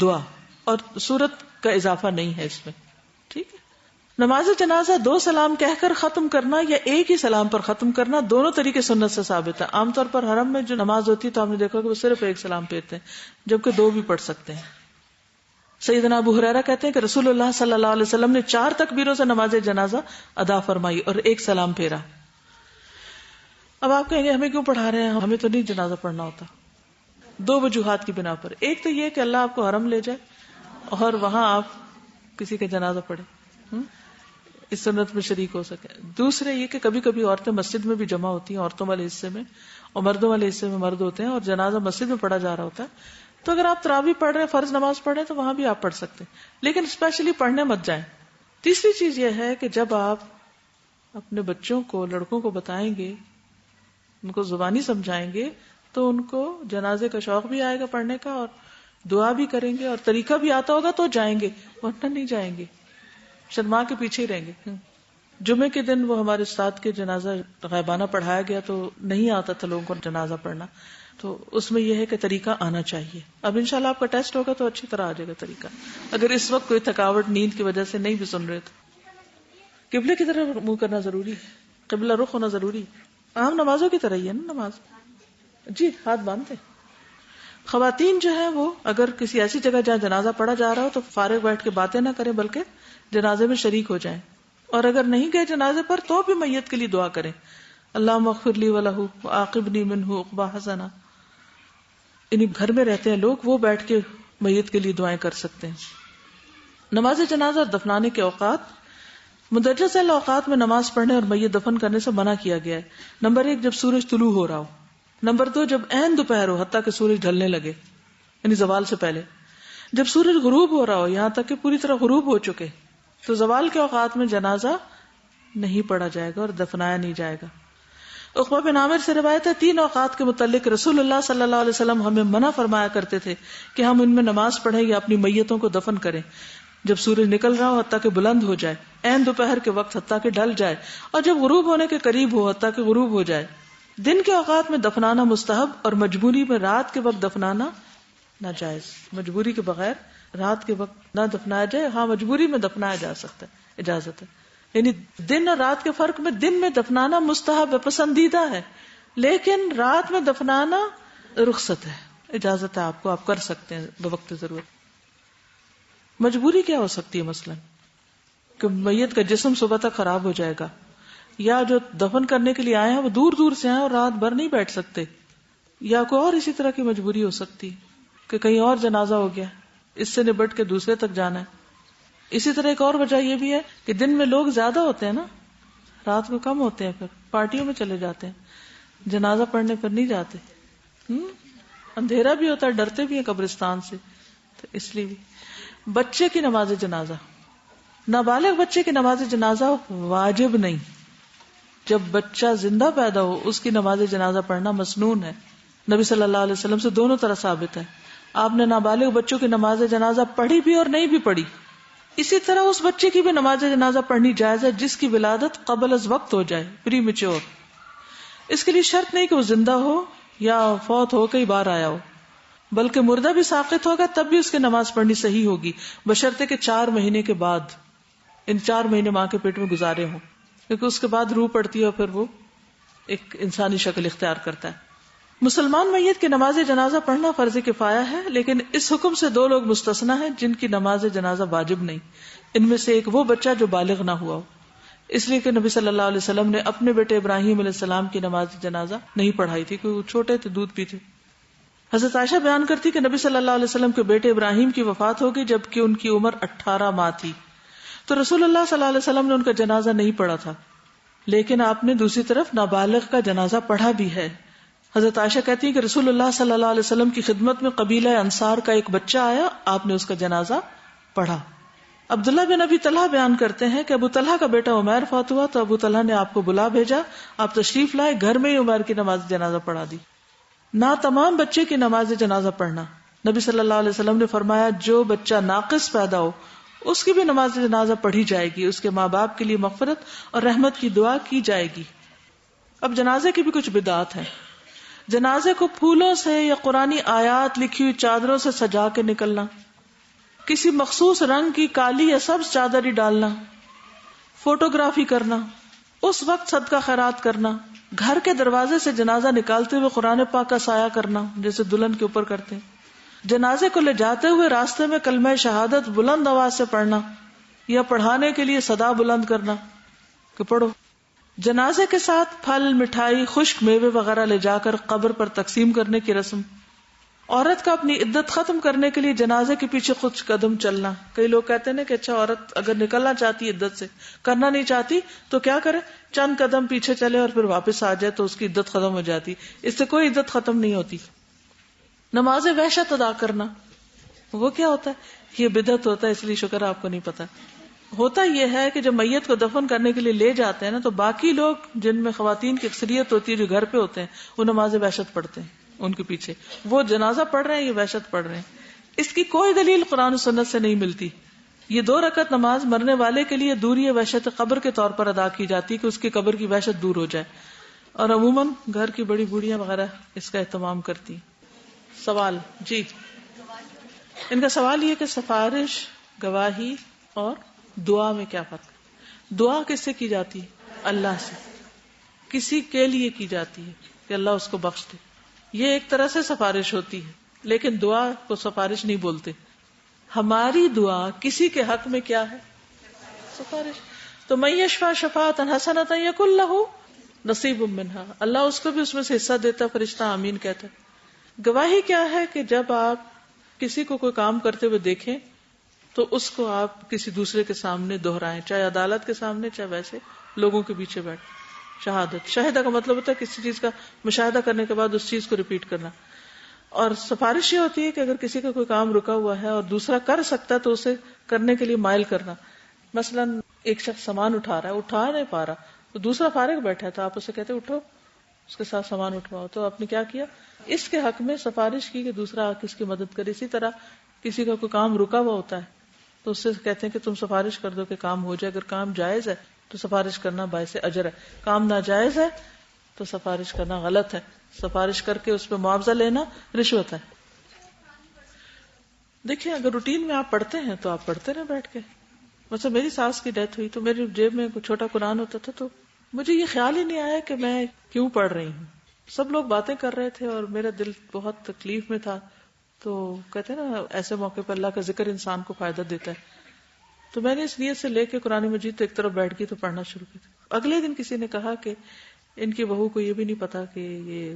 Speaker 1: دعا، اور سورت کا اضافہ نہیں ہے اس میں. ٹھیک ہے. نماز جنازہ 2 سلام کہہ کر ختم کرنا یا ایک ہی سلام پر ختم کرنا دونوں طریقے سنت سے ثابت ہے. عام طور پر حرم میں جو نماز ہوتی ہے تو آپ نے دیکھا کہ وہ صرف 1 سلام پھیرتے ہیں جبکہ 2 بھی پڑھ سکتے ہیں. سیدنا ابو ہریرہ کہتے ہیں کہ رسول اللہ صلی اللہ علیہ وسلم نے 4 تکبیروں سے نماز جنازہ ادا فرمائی اور 1 سلام پھیرا. اب آپ کہیں گے ہمیں کیوں پڑھا رہے ہیں، ہمیں تو نہیں جنازہ پڑھنا ہوتا. 2 وجوہات کی بنا پر. ایک تو یہ کہ اللہ آپ کو حرم لے جائے اور وہاں آپ کسی کا جنازہ پڑھے، اس سنت میں شریک ہو سکے. دوسرے یہ کہ کبھی کبھی عورتیں مسجد میں بھی جمع ہوتی ہیں، عورتوں والے حصے میں، اور مردوں والے حصے میں مرد ہوتے ہیں، اور جنازہ مسجد میں پڑھا جا رہا ہوتا ہے. تو اگر آپ تراویح پڑھ رہے ہیں، فرض نماز پڑھ رہے ہیں، تو وہاں بھی آپ پڑھ سکتے ہیں، لیکن اسپیشلی پڑھنے مت جائیں. تیسری چیز یہ ہے کہ جب آپ اپنے بچوں کو، لڑکوں کو بتائیں گے، ان کو زبانی سمجھائیں گے، تو ان کو جنازے کا شوق بھی آئے گا پڑھنے کا، اور دعا بھی کریں گے، اور طریقہ بھی آتا ہوگا تو جائیں گے، ورنہ نہیں جائیں گے، شرما کے پیچھے ہی رہیں گے. جمعے کے دن وہ ہمارے استاد کے جنازہ غائبانہ پڑھایا گیا تو نہیں آتا تھا لوگوں کو جنازہ پڑھنا، تو اس میں یہ ہے کہ طریقہ آنا چاہیے. اب انشاءاللہ آپ کا ٹیسٹ ہوگا تو اچھی طرح آ جائے گا طریقہ. اگر اس وقت کوئی تھکاوٹ نیند کی وجہ سے نہیں بھی سن رہے تو قبلے کی طرف منہ کرنا ضروری ہے، قبلہ رخ ہونا ضروری ہے. عام نمازوں کی طرح ہی ہے نا نماز. جی ہاتھ باندھتے. خواتین جو ہیں وہ اگر کسی ایسی جگہ جہاں جنازہ پڑھا جا رہا ہو تو فارغ بیٹھ کے باتیں نہ کریں بلکہ جنازے میں شریک ہو جائیں. اور اگر نہیں گئے جنازے پر تو بھی میت کے لیے دعا کریں، اللہم اغفر لی ولہ وعاقبنی منہ عقبا حسنہ. یعنی گھر میں رہتے ہیں لوگ، وہ بیٹھ کے میت کے لیے دعائیں کر سکتے ہیں. نماز جنازہ اور دفنانے کے اوقات. مندرجہ ذیل اوقات میں نماز پڑھنے اور میت دفن کرنے سے منع کیا گیا ہے. نمبر 1 جب سورج طلوع ہو رہا ہو. نمبر 2 جب عین دوپہر ہو حتیٰ کہ سورج ڈھلنے لگے یعنی زوال سے پہلے. جب سورج غروب ہو رہا ہو یہاں تک کہ پوری طرح غروب ہو چکے تو زوال کے اوقات میں جنازہ نہیں پڑھا جائے گا اور دفنایا نہیں جائے گا. عقبہ بن عامر سے روایت ہے 3 اوقات کے متعلق رسول اللہ صلی اللہ علیہ وسلم ہمیں منع فرمایا کرتے تھے کہ ہم ان میں نماز پڑھیں یا اپنی میتوں کو دفن کریں. جب سورج نکل رہا ہو حتیٰ کہ بلند ہو جائے، عین دوپہر کے وقت حتیٰ کہ ڈھل جائے، اور جب غروب ہونے کے قریب ہو حتیٰ کہ غروب ہو جائے. دن کے اوقات میں دفنانا مستحب اور مجبوری میں رات کے وقت دفنانا ناجائز. مجبوری کے بغیر رات کے وقت نہ دفنایا جائے. ہاں مجبوری میں دفنایا جا سکتا ہے، اجازت ہے. یعنی دن اور رات کے فرق میں دن میں دفنانا مستحب ہے، پسندیدہ ہے، لیکن رات میں دفنانا رخصت ہے، اجازت ہے آپ کو، آپ کر سکتے ہیں بوقت ضرورت. مجبوری کیا ہو سکتی ہے؟ مثلا کہ میت کا جسم صبح تک خراب ہو جائے گا، یا جو دفن کرنے کے لیے آئے ہیں وہ دور دور سے آئے اور رات بھر نہیں بیٹھ سکتے، یا کوئی اور اسی طرح کی مجبوری ہو سکتی کہ کہیں اور جنازہ ہو گیا، اس سے نبٹ کے دوسرے تک جانا ہے. اسی طرح ایک اور وجہ یہ بھی ہے کہ دن میں لوگ زیادہ ہوتے ہیں نا، رات کو کم ہوتے ہیں، پھر پارٹیوں میں چلے جاتے ہیں، جنازہ پڑھنے پر نہیں جاتے. اندھیرا بھی ہوتا ہے، ڈرتے بھی ہیں قبرستان سے، تو اس لیے بھی. بچے کی نماز جنازہ. نابالغ بچے کی نماز جنازہ واجب نہیں. جب بچہ زندہ پیدا ہو اس کی نماز جنازہ پڑھنا مسنون ہے. نبی صلی اللہ علیہ وسلم سے دونوں طرح ثابت ہے. آپ نے نابالغ بچوں کی نماز جنازہ پڑھی بھی اور نہیں بھی پڑھی. اسی طرح اس بچے کی بھی نماز جنازہ پڑھنی جائز ہے جس کی ولادت قبل از وقت ہو جائے، پری میچور. اس کے لیے شرط نہیں کہ وہ زندہ ہو یا فوت ہو کئی بار آیا ہو، بلکہ مردہ بھی ساقط ہوگا تب بھی اس کی نماز پڑھنی صحیح ہوگی، بشرطے کہ 4 مہینے کے بعد، ان 4 مہینے ماں کے پیٹ میں گزارے ہوں، کیونکہ اس کے بعد روح پڑتی ہے اور پھر وہ ایک انسانی شکل اختیار کرتا ہے. مسلمان میت کی نماز جنازہ پڑھنا فرض کفایہ ہے، لیکن اس حکم سے 2 لوگ مستثنا ہیں جن کی نماز جنازہ واجب نہیں. ان میں سے ایک وہ بچہ جو بالغ نہ ہوا ہو، اس لیے کہ نبی صلی اللہ علیہ وسلم نے اپنے بیٹے ابراہیم علیہ السلام کی نماز جنازہ نہیں پڑھائی تھی کیونکہ وہ چھوٹے تھے، دودھ پیتے. حضرت عائشہ بیان کرتی کہ نبی صلی اللہ علیہ وسلم کے بیٹے ابراہیم کی وفات ہو گئی جبکہ ان کی عمر 18 ماہ تھی، تو رسول اللہ صلی اللہ علیہ وسلم نے ان کا جنازہ نہیں پڑھا تھا، لیکن آپ نے دوسری طرف نابالغ کا جنازہ پڑھا بھی ہے. حضرت عائشہ کہتی ہیں کہ رسول اللہ صلی اللہ علیہ وسلم کی خدمت میں قبیلہ انصار کا ایک بچہ آیا، آپ نے اس کا جنازہ پڑھا. عبداللہ بن ابی طلحہ بیان کرتے ہیں کہ ابو طلحہ کا بیٹا عمیر فوت ہوا تو ابو طلحہ نے آپ کو بلا بھیجا، آپ تشریف لائے، گھر میں ہی عمیر کی نماز جنازہ پڑھا دی. تمام بچے کی نماز جنازہ پڑھنا. نبی صلی اللہ علیہ وسلم نے فرمایا جو بچہ ناقص پیدا ہو اس کی بھی نماز جنازہ پڑھی جائے گی، اس کے ماں باپ کے لیے مغفرت اور رحمت کی دعا کی جائے گی. اب جنازے کی بھی کچھ بدعات ہیں. جنازے کو پھولوں سے یا قرآنی آیات لکھی ہوئی چادروں سے سجا کے نکلنا، کسی مخصوص رنگ کی کالی یا سبز چادر ہی ڈالنا، فوٹوگرافی کرنا، اس وقت صدقہ خیرات کرنا، گھر کے دروازے سے جنازہ نکالتے ہوئے قرآن پاک کا سایہ کرنا جیسے دلہن کے اوپر کرتے ہیں، جنازے کو لے جاتے ہوئے راستے میں کلمہ شہادت بلند آواز سے پڑھنا یا پڑھانے کے لیے صدا بلند کرنا کہ پڑھو. جنازے کے ساتھ پھل، مٹھائی، خشک میوے وغیرہ لے جا کر قبر پر تقسیم کرنے کی رسم. عورت کا اپنی عدت ختم کرنے کے لیے جنازے کے پیچھے کچھ قدم چلنا. کئی لوگ کہتے ہیں کہ اچھا عورت اگر نکلنا چاہتی عدت سے، کرنا نہیں چاہتی تو کیا کرے، چند قدم پیچھے چلے اور پھر واپس آ جائے تو اس کی عدت ختم ہو جاتی. اس سے کوئی عدت ختم نہیں ہوتی. نماز وحشت ادا کرنا، وہ کیا ہوتا ہے؟ یہ بدعت ہوتا ہے، اس لیے شکر آپ کو نہیں پتا. ہوتا یہ ہے کہ جب میت کو دفن کرنے کے لیے لے جاتے ہیں نا تو باقی لوگ جن میں خواتین کی اکثریت ہوتی ہے جو گھر پہ ہوتے ہیں وہ نماز وحشت پڑھتے ہیں. ان کے پیچھے وہ جنازہ پڑھ رہے ہیں، یہ وحشت پڑھ رہے ہیں. اس کی کوئی دلیل قرآن و سنت سے نہیں ملتی. یہ 2 رکعت نماز مرنے والے کے لیے دوری وحشت قبر کے طور پر ادا کی جاتی ہے کہ اس کی قبر کی وحشت دور ہو جائے، اور عموماً گھر کی بڑی بوڑھیاں وغیرہ اس کا اہتمام کرتی. سوال جی، ان کا سوال یہ کہ سفارش، گواہی اور دعا میں کیا فرق ہے؟ دعا کس سے کی جاتی ہے؟ اللہ سے. کسی کے لیے کی جاتی ہے کہ اللہ اس کو بخش دے، یہ ایک طرح سے سفارش ہوتی ہے، لیکن دعا کو سفارش نہیں بولتے. ہماری دعا کسی کے حق میں کیا ہے؟ سفارش. تو من یشفع شفاعۃ حسنۃ یکن لہ نصیب منہا، اللہ اس کو بھی اس میں سے حصہ دیتا ہے، فرشتہ آمین کہتا ہے. گواہی کیا ہے کہ جب آپ کسی کو کوئی کام کرتے ہوئے دیکھیں تو اس کو آپ کسی دوسرے کے سامنے دہرائیں، چاہے عدالت کے سامنے چاہے ویسے لوگوں کے پیچھے بیٹھ. شہادت، شاہدہ کا مطلب ہوتا ہے کسی چیز کا مشاہدہ کرنے کے بعد اس چیز کو ریپیٹ کرنا. اور سفارش یہ ہوتی ہے کہ اگر کسی کا کوئی کام رکا ہوا ہے اور دوسرا کر سکتا ہے تو اسے کرنے کے لیے مائل کرنا. مثلا ایک شخص سامان اٹھا رہا ہے، اٹھا نہیں پا رہا، تو دوسرا فارغ بیٹھا ہے تو آپ اسے کہتے اٹھو، اس کے ساتھ سامان اٹھواؤ. تو آپ نے کیا کیا؟ اس کے حق میں سفارش کی کہ دوسرا کس کی مدد کرے. اسی طرح کسی کا کوئی کام رکا ہوا ہوتا ہے تو اس سے کہتے ہیں کہ تم سفارش کر دو کہ کام ہو جائے. اگر کام جائز ہے تو سفارش کرنا باعث اجر ہے، کام ناجائز ہے تو سفارش کرنا غلط ہے. سفارش کر کے اس پہ معاوضہ لینا رشوت ہے. دیکھیں اگر روٹین میں آپ پڑھتے ہیں تو آپ پڑھتے رہے بیٹھ کے. مثلا میری ساس کی ڈیتھ ہوئی تو میری جیب میں کوئی چھوٹا قرآن ہوتا تھا تو مجھے یہ خیال ہی نہیں آیا کہ میں کیوں پڑھ رہی ہوں. سب لوگ باتیں کر رہے تھے اور میرا دل بہت تکلیف میں تھا. تو کہتے ہیں نا ایسے موقع پر اللہ کا ذکر انسان کو فائدہ دیتا ہے. تو میں نے اس نیت سے لے کے قرآن مجید تو ایک طرف بیٹھ گئی تو پڑھنا شروع کیا. اگلے دن کسی نے کہا کہ ان کی بہو کو یہ بھی نہیں پتا کہ یہ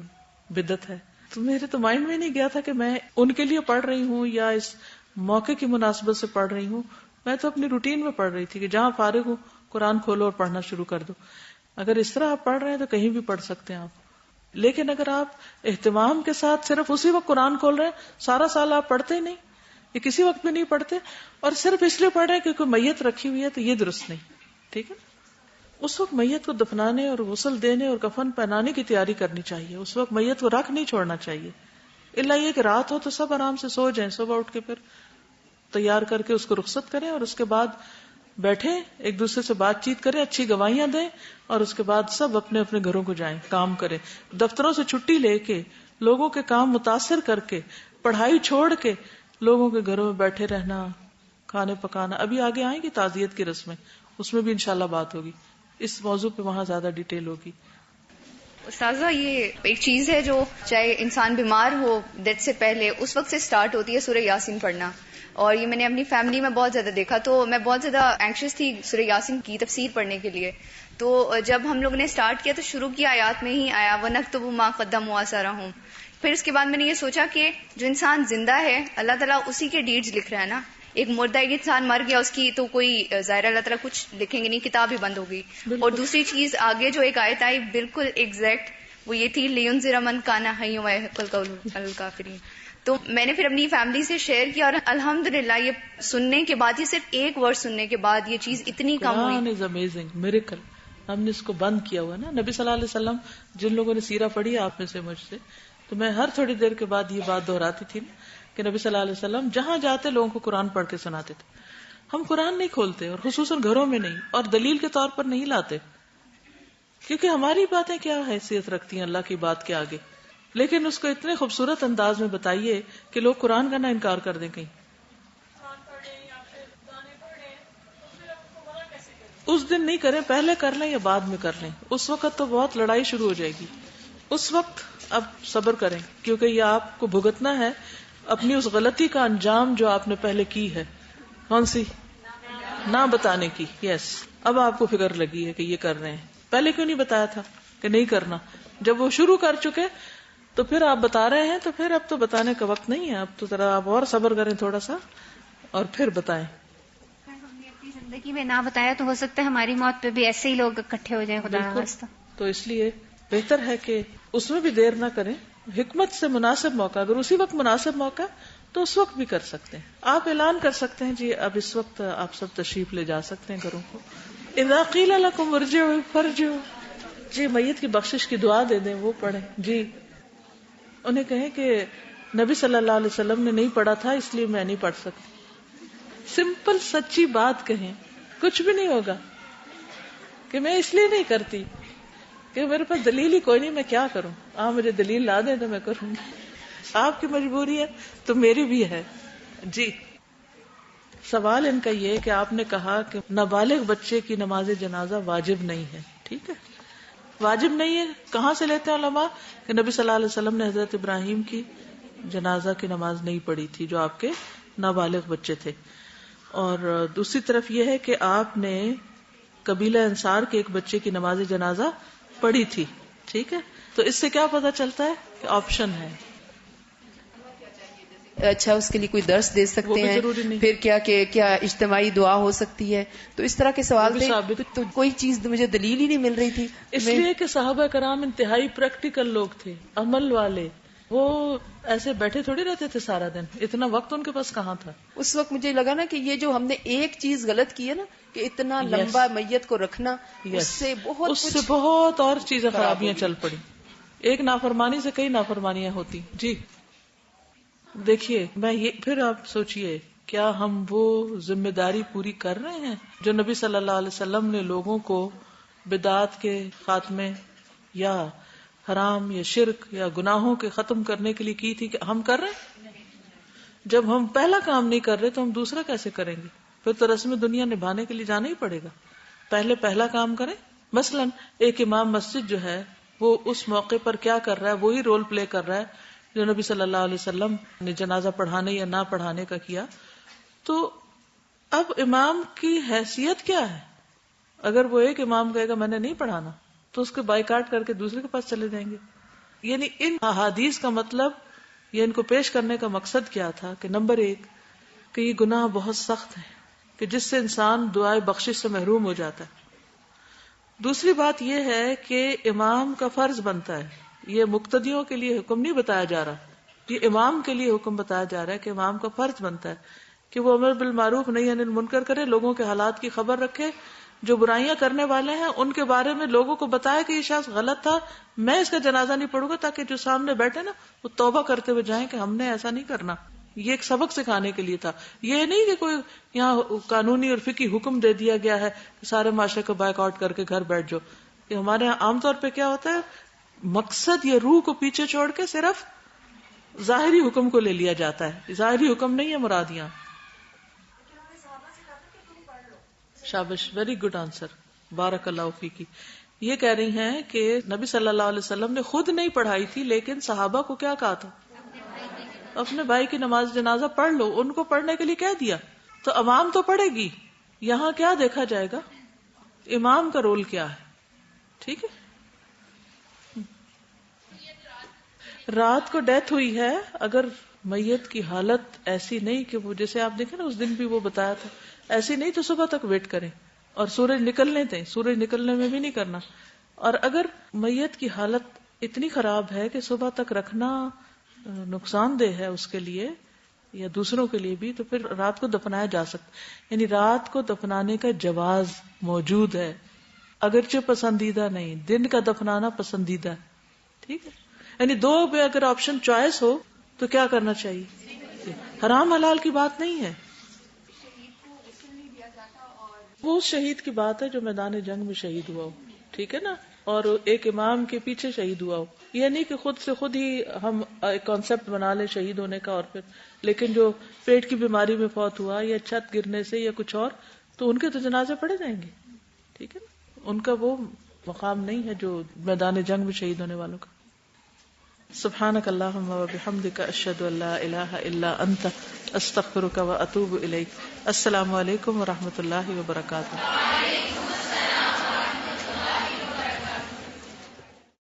Speaker 1: بدعت ہے. تو میرے تو مائنڈ میں نہیں گیا تھا کہ میں ان کے لیے پڑھ رہی ہوں یا اس موقع کی مناسبت سے پڑھ رہی ہوں. میں تو اپنی روٹین میں پڑھ رہی تھی کہ جہاں فارغ ہوں قرآن کھولو اور پڑھنا شروع کر دو. اگر اس طرح آپ پڑھ رہے ہیں تو کہیں بھی پڑھ سکتے ہیں آپ. لیکن اگر آپ اہتمام کے ساتھ صرف اسی وقت قرآن کھول رہے ہیں، سارا سال آپ پڑھتے ہی نہیں، یہ کسی وقت بھی نہیں پڑھتے، اور صرف اس لیے پڑھ رہے ہیں کہ کوئی میت رکھی ہوئی ہے، تو یہ درست نہیں. ٹھیک ہے، اس وقت میت کو دفنانے اور غسل دینے اور کفن پہنانے کی تیاری کرنی چاہیے. اس وقت میت کو رکھ نہیں چھوڑنا چاہیے، الا یہ کہ رات ہو تو سب آرام سے سو جائیں، صبح اٹھ کے پھر تیار کر کے اس کو رخصت کریں اور اس کے بعد بیٹھیں، ایک دوسرے سے بات چیت کریں، اچھی گواہیاں دیں، اور اس کے بعد سب اپنے اپنے گھروں کو جائیں، کام کریں. دفتروں سے چھٹی لے کے، لوگوں کے کام متاثر کر کے، پڑھائی چھوڑ کے لوگوں کے گھروں میں بیٹھے رہنا، کھانے پکانا. ابھی آگے آئیں گی تعزیت کی رسمیں، اس میں بھی انشاءاللہ بات ہوگی اس موضوع پہ، وہاں زیادہ ڈیٹیل ہوگی.
Speaker 3: استاذہ یہ ایک چیز ہے جو چاہے انسان بیمار ہو ڈیتھ سے پہلے اس وقت سے سٹارٹ ہوتی ہے سورہ یاسین پڑھنا، اور یہ میں نے اپنی فیملی میں بہت زیادہ دیکھا. تو میں بہت زیادہ اینکشس تھی سورہ یاسین کی تفسیر پڑھنے کے لیے. تو جب ہم لوگ نے سٹارٹ کیا تو شروع کی آیات میں ہی آیا وَنَكْتُبُ مَا قَدَّمُوا وَآثَارَهُمْ. پھر اس کے بعد میں نے یہ سوچا کہ جو انسان زندہ ہے اللہ تعالیٰ اسی کے ڈیڈز لکھ رہا ہے نا. ایک مردہ ایک انسان مر گیا، اس کی تو کوئی ظاہر اللہ تعالیٰ کچھ لکھیں گے نہیں، کتاب ہی بند ہو گئی. اور دوسری چیز آگے جو ایک آیت آئی بالکل ایگزیکٹ وہ یہ تھی لِيُنذِرَ مَن كَانَ حَيًّا وَيَحِقَّ الْقَوْلُ عَلَى الْكَافِرِينَ. تو میں نے پھر اپنی فیملی سے شیئر کیا اور الحمدللہ یہ سننے کے بعد، یہ صرف ایک ورڈ سننے کے بعد یہ چیز اتنی کم ہوئی.
Speaker 1: قرآن از امیزنگ میریکل. ہم نے اس کو بند کیا ہوا نا. نبی صلی اللہ علیہ وسلم، جن لوگوں نے سیرہ پڑھی آپ میں سے مجھ سے، تو میں ہر تھوڑی دیر کے بعد یہ بات دہراتی تھی کہ نبی صلی اللہ علیہ وسلم جہاں جاتے لوگوں کو قرآن پڑھ کے سناتے تھے. ہم قرآن نہیں کھولتے، اور خصوصاً گھروں میں نہیں، اور دلیل کے طور پر نہیں لاتے، کیونکہ ہماری باتیں کیا حیثیت رکھتی ہیں اللہ کی بات کے آگے. لیکن اس کو اتنے خوبصورت انداز میں بتائیے کہ لوگ قرآن کا نہ انکار کر دیں کہیں. اس دن نہیں کریں، پہلے کر لیں یا بعد میں کر لیں، اس وقت تو بہت لڑائی شروع ہو جائے گی. اس وقت اب صبر کریں، کیونکہ یہ آپ کو بھگتنا ہے اپنی اس غلطی کا انجام جو آپ نے پہلے کی ہے. کون سی؟ نہ بتانے کی. یس، اب آپ کو فکر لگی ہے کہ یہ کر رہے ہیں، پہلے کیوں نہیں بتایا تھا کہ نہیں کرنا؟ جب وہ شروع کر چکے تو پھر آپ بتا رہے ہیں، تو پھر اب تو بتانے کا وقت نہیں ہے. اب تو ذرا آپ اور صبر کریں تھوڑا سا اور پھر بتائیں.
Speaker 4: ہم نے اپنی زندگی میں نہ بتایا تو ہو سکتا ہے ہماری موت پہ بھی ایسے ہی لوگ اکٹھے ہو جائیں. خدا نخواستہ.
Speaker 1: تو اس لیے بہتر ہے کہ اس میں بھی دیر نہ کریں، حکمت سے مناسب موقع، اگر اسی وقت مناسب موقع تو اس وقت بھی کر سکتے ہیں. آپ اعلان کر سکتے ہیں جی اب اس وقت آپ سب تشریف لے جا سکتے ہیں گھروں کو. اذا قیل لکم ارجعوا فارجعوا. جی میت کی بخشش کی دعا دے دیں، وہ پڑھیں. جی انہیں کہیں کہ نبی صلی اللہ علیہ وسلم نے نہیں پڑھا تھا اس لیے میں نہیں پڑھ سکتی. سمپل سچی بات کہیں, کچھ بھی نہیں ہوگا. کہ میں اس لیے نہیں کرتی کہ میرے پاس دلیل ہی کوئی نہیں, میں کیا کروں, آپ مجھے دلیل لا دیں تو میں کروں گی. آپ کی مجبوری ہے تو میری بھی ہے. جی سوال ان کا یہ کہ آپ نے کہا کہ نابالغ بچے کی نماز جنازہ واجب نہیں ہے. ٹھیک ہے, واجب نہیں ہے کہاں سے لیتے ہیں علماء؟ کہ نبی صلی اللہ علیہ وسلم نے حضرت ابراہیم کی جنازہ کی نماز نہیں پڑھی تھی جو آپ کے نابالغ بچے تھے. اور دوسری طرف یہ ہے کہ آپ نے قبیلہ انصار کے ایک بچے کی نماز جنازہ پڑھی تھی. ٹھیک ہے, تو اس سے کیا پتا چلتا ہے کہ آپشن ہے.
Speaker 5: اچھا اس کے لیے کوئی درس دے سکتے ہیں, پھر کیا اجتماعی دعا ہو سکتی ہے, تو اس طرح کے سوال تھے. تو کوئی چیز مجھے دلیل ہی نہیں مل رہی تھی,
Speaker 1: اس لیے کہ صحابہ کرام انتہائی پریکٹیکل لوگ تھے, عمل والے. وہ ایسے بیٹھے تھوڑی رہتے تھے سارا دن, اتنا وقت ان کے پاس کہاں تھا.
Speaker 5: اس وقت مجھے لگا نا کہ یہ جو ہم نے ایک چیز غلط کی ہے نا, کہ اتنا لمبا میت کو رکھنا, اس سے
Speaker 1: بہت اور چیزیں خرابیاں چل پڑی. ایک نافرمانی سے کئی نافرمانیاں ہوتی. جی دیکھیے میں یہ پھر آپ سوچئے کیا ہم وہ ذمہ داری پوری کر رہے ہیں جو نبی صلی اللہ علیہ وسلم نے لوگوں کو بدعات کے خاتمے یا حرام یا شرک یا گناہوں کے ختم کرنے کے لیے کی تھی, کہ ہم کر رہے ہیں؟ جب ہم پہلا کام نہیں کر رہے تو ہم دوسرا کیسے کریں گے؟ پھر تو رسم دنیا نبھانے کے لیے جانا ہی پڑے گا. پہلا کام کریں. مثلا ایک امام مسجد جو ہے وہ اس موقع پر کیا کر رہا ہے, وہی رول پلے کر رہا ہے جو نبی صلی اللہ علیہ وسلم نے جنازہ پڑھانے یا نہ پڑھانے کا کیا. تو اب امام کی حیثیت کیا ہے؟ اگر وہ ایک امام کہے گا میں نے نہیں پڑھانا تو اس کو بائیکاٹ کر کے دوسرے کے پاس چلے جائیں گے. یعنی ان احادیث کا مطلب یا ان کو پیش کرنے کا مقصد کیا تھا کہ نمبر ایک کہ یہ گناہ بہت سخت ہے کہ جس سے انسان دعائے بخشش سے محروم ہو جاتا ہے. دوسری بات یہ ہے کہ امام کا فرض بنتا ہے, یہ مقتدیوں کے لیے حکم نہیں بتایا جا رہا, یہ امام کے لیے حکم بتایا جا رہا ہے کہ امام کا فرض بنتا ہے کہ وہ امر بالمعروف نہی عن المنکر کرے, لوگوں کے حالات کی خبر رکھے, جو برائیاں کرنے والے ہیں ان کے بارے میں لوگوں کو بتائے کہ یہ شخص غلط تھا, میں اس کا جنازہ نہیں پڑھوں گا, تاکہ جو سامنے بیٹھے نا وہ توبہ کرتے ہوئے جائیں کہ ہم نے ایسا نہیں کرنا. یہ ایک سبق سکھانے کے لیے تھا. یہ نہیں کہ کوئی یہاں قانونی اور فقہی حکم دے دیا گیا ہے کہ سارے معاشرے کو بائیک آؤٹ کر کے گھر بیٹھ جاؤ. کہ ہمارے یہاں عام طور پہ کیا ہوتا ہے, مقصد یا روح کو پیچھے چھوڑ کے صرف ظاہری حکم کو لے لیا جاتا ہے. ظاہری حکم نہیں ہے مراد یہاں. شاباش, ویری گڈ آنسر, بارک اللہ فیکی. یہ کہہ رہی ہیں کہ نبی صلی اللہ علیہ وسلم نے خود نہیں پڑھائی تھی, لیکن صحابہ کو کیا کہا تھا, اپنے بھائی کی نماز جنازہ پڑھ لو, ان کو پڑھنے کے لیے کہہ دیا. تو عوام تو پڑھے گی. یہاں کیا دیکھا جائے گا, امام کا رول کیا ہے. ٹھیک ہے, رات کو ڈیتھ ہوئی ہے, اگر میت کی حالت ایسی نہیں کہ وہ جیسے آپ دیکھیں نا اس دن بھی وہ بتایا تھا, ایسی نہیں تو صبح تک ویٹ کریں اور سورج نکلنے دیں, سورج نکلنے میں بھی نہیں کرنا. اور اگر میت کی حالت اتنی خراب ہے کہ صبح تک رکھنا نقصان دہ ہے اس کے لیے یا دوسروں کے لیے بھی, تو پھر رات کو دفنایا جا سکتا. یعنی رات کو دفنانے کا جواز موجود ہے, اگرچہ پسندیدہ نہیں. دن کا دفنانا پسندیدہ ہے. ٹھیک ہے, یعنی دو پہ اگر آپشن چوائس ہو تو کیا کرنا چاہیے. حرام حلال کی بات نہیں ہے, وہ اس شہید کی بات ہے جو میدان جنگ میں شہید ہوا ہو. ٹھیک ہے نا, اور ایک امام کے پیچھے شہید ہوا ہو. یہ نہیں کہ خود سے خود ہی ہم ایک کانسیپٹ بنا لیں شہید ہونے کا, اور پھر لیکن جو پیٹ کی بیماری میں فوت ہوا یا چھت گرنے سے یا کچھ اور, تو ان کے تو جنازے پڑھے جائیں گے. ٹھیک ہے نا, ان کا وہ مقام نہیں ہے جو میدان جنگ میں شہید ہونے والوں کا. سبحانک اللہم و بحمدک, اشہد ان لا الہ الا انت, استغفرک و اتوب الیک. السلام علیکم و رحمۃ اللہ وبرکاتہ.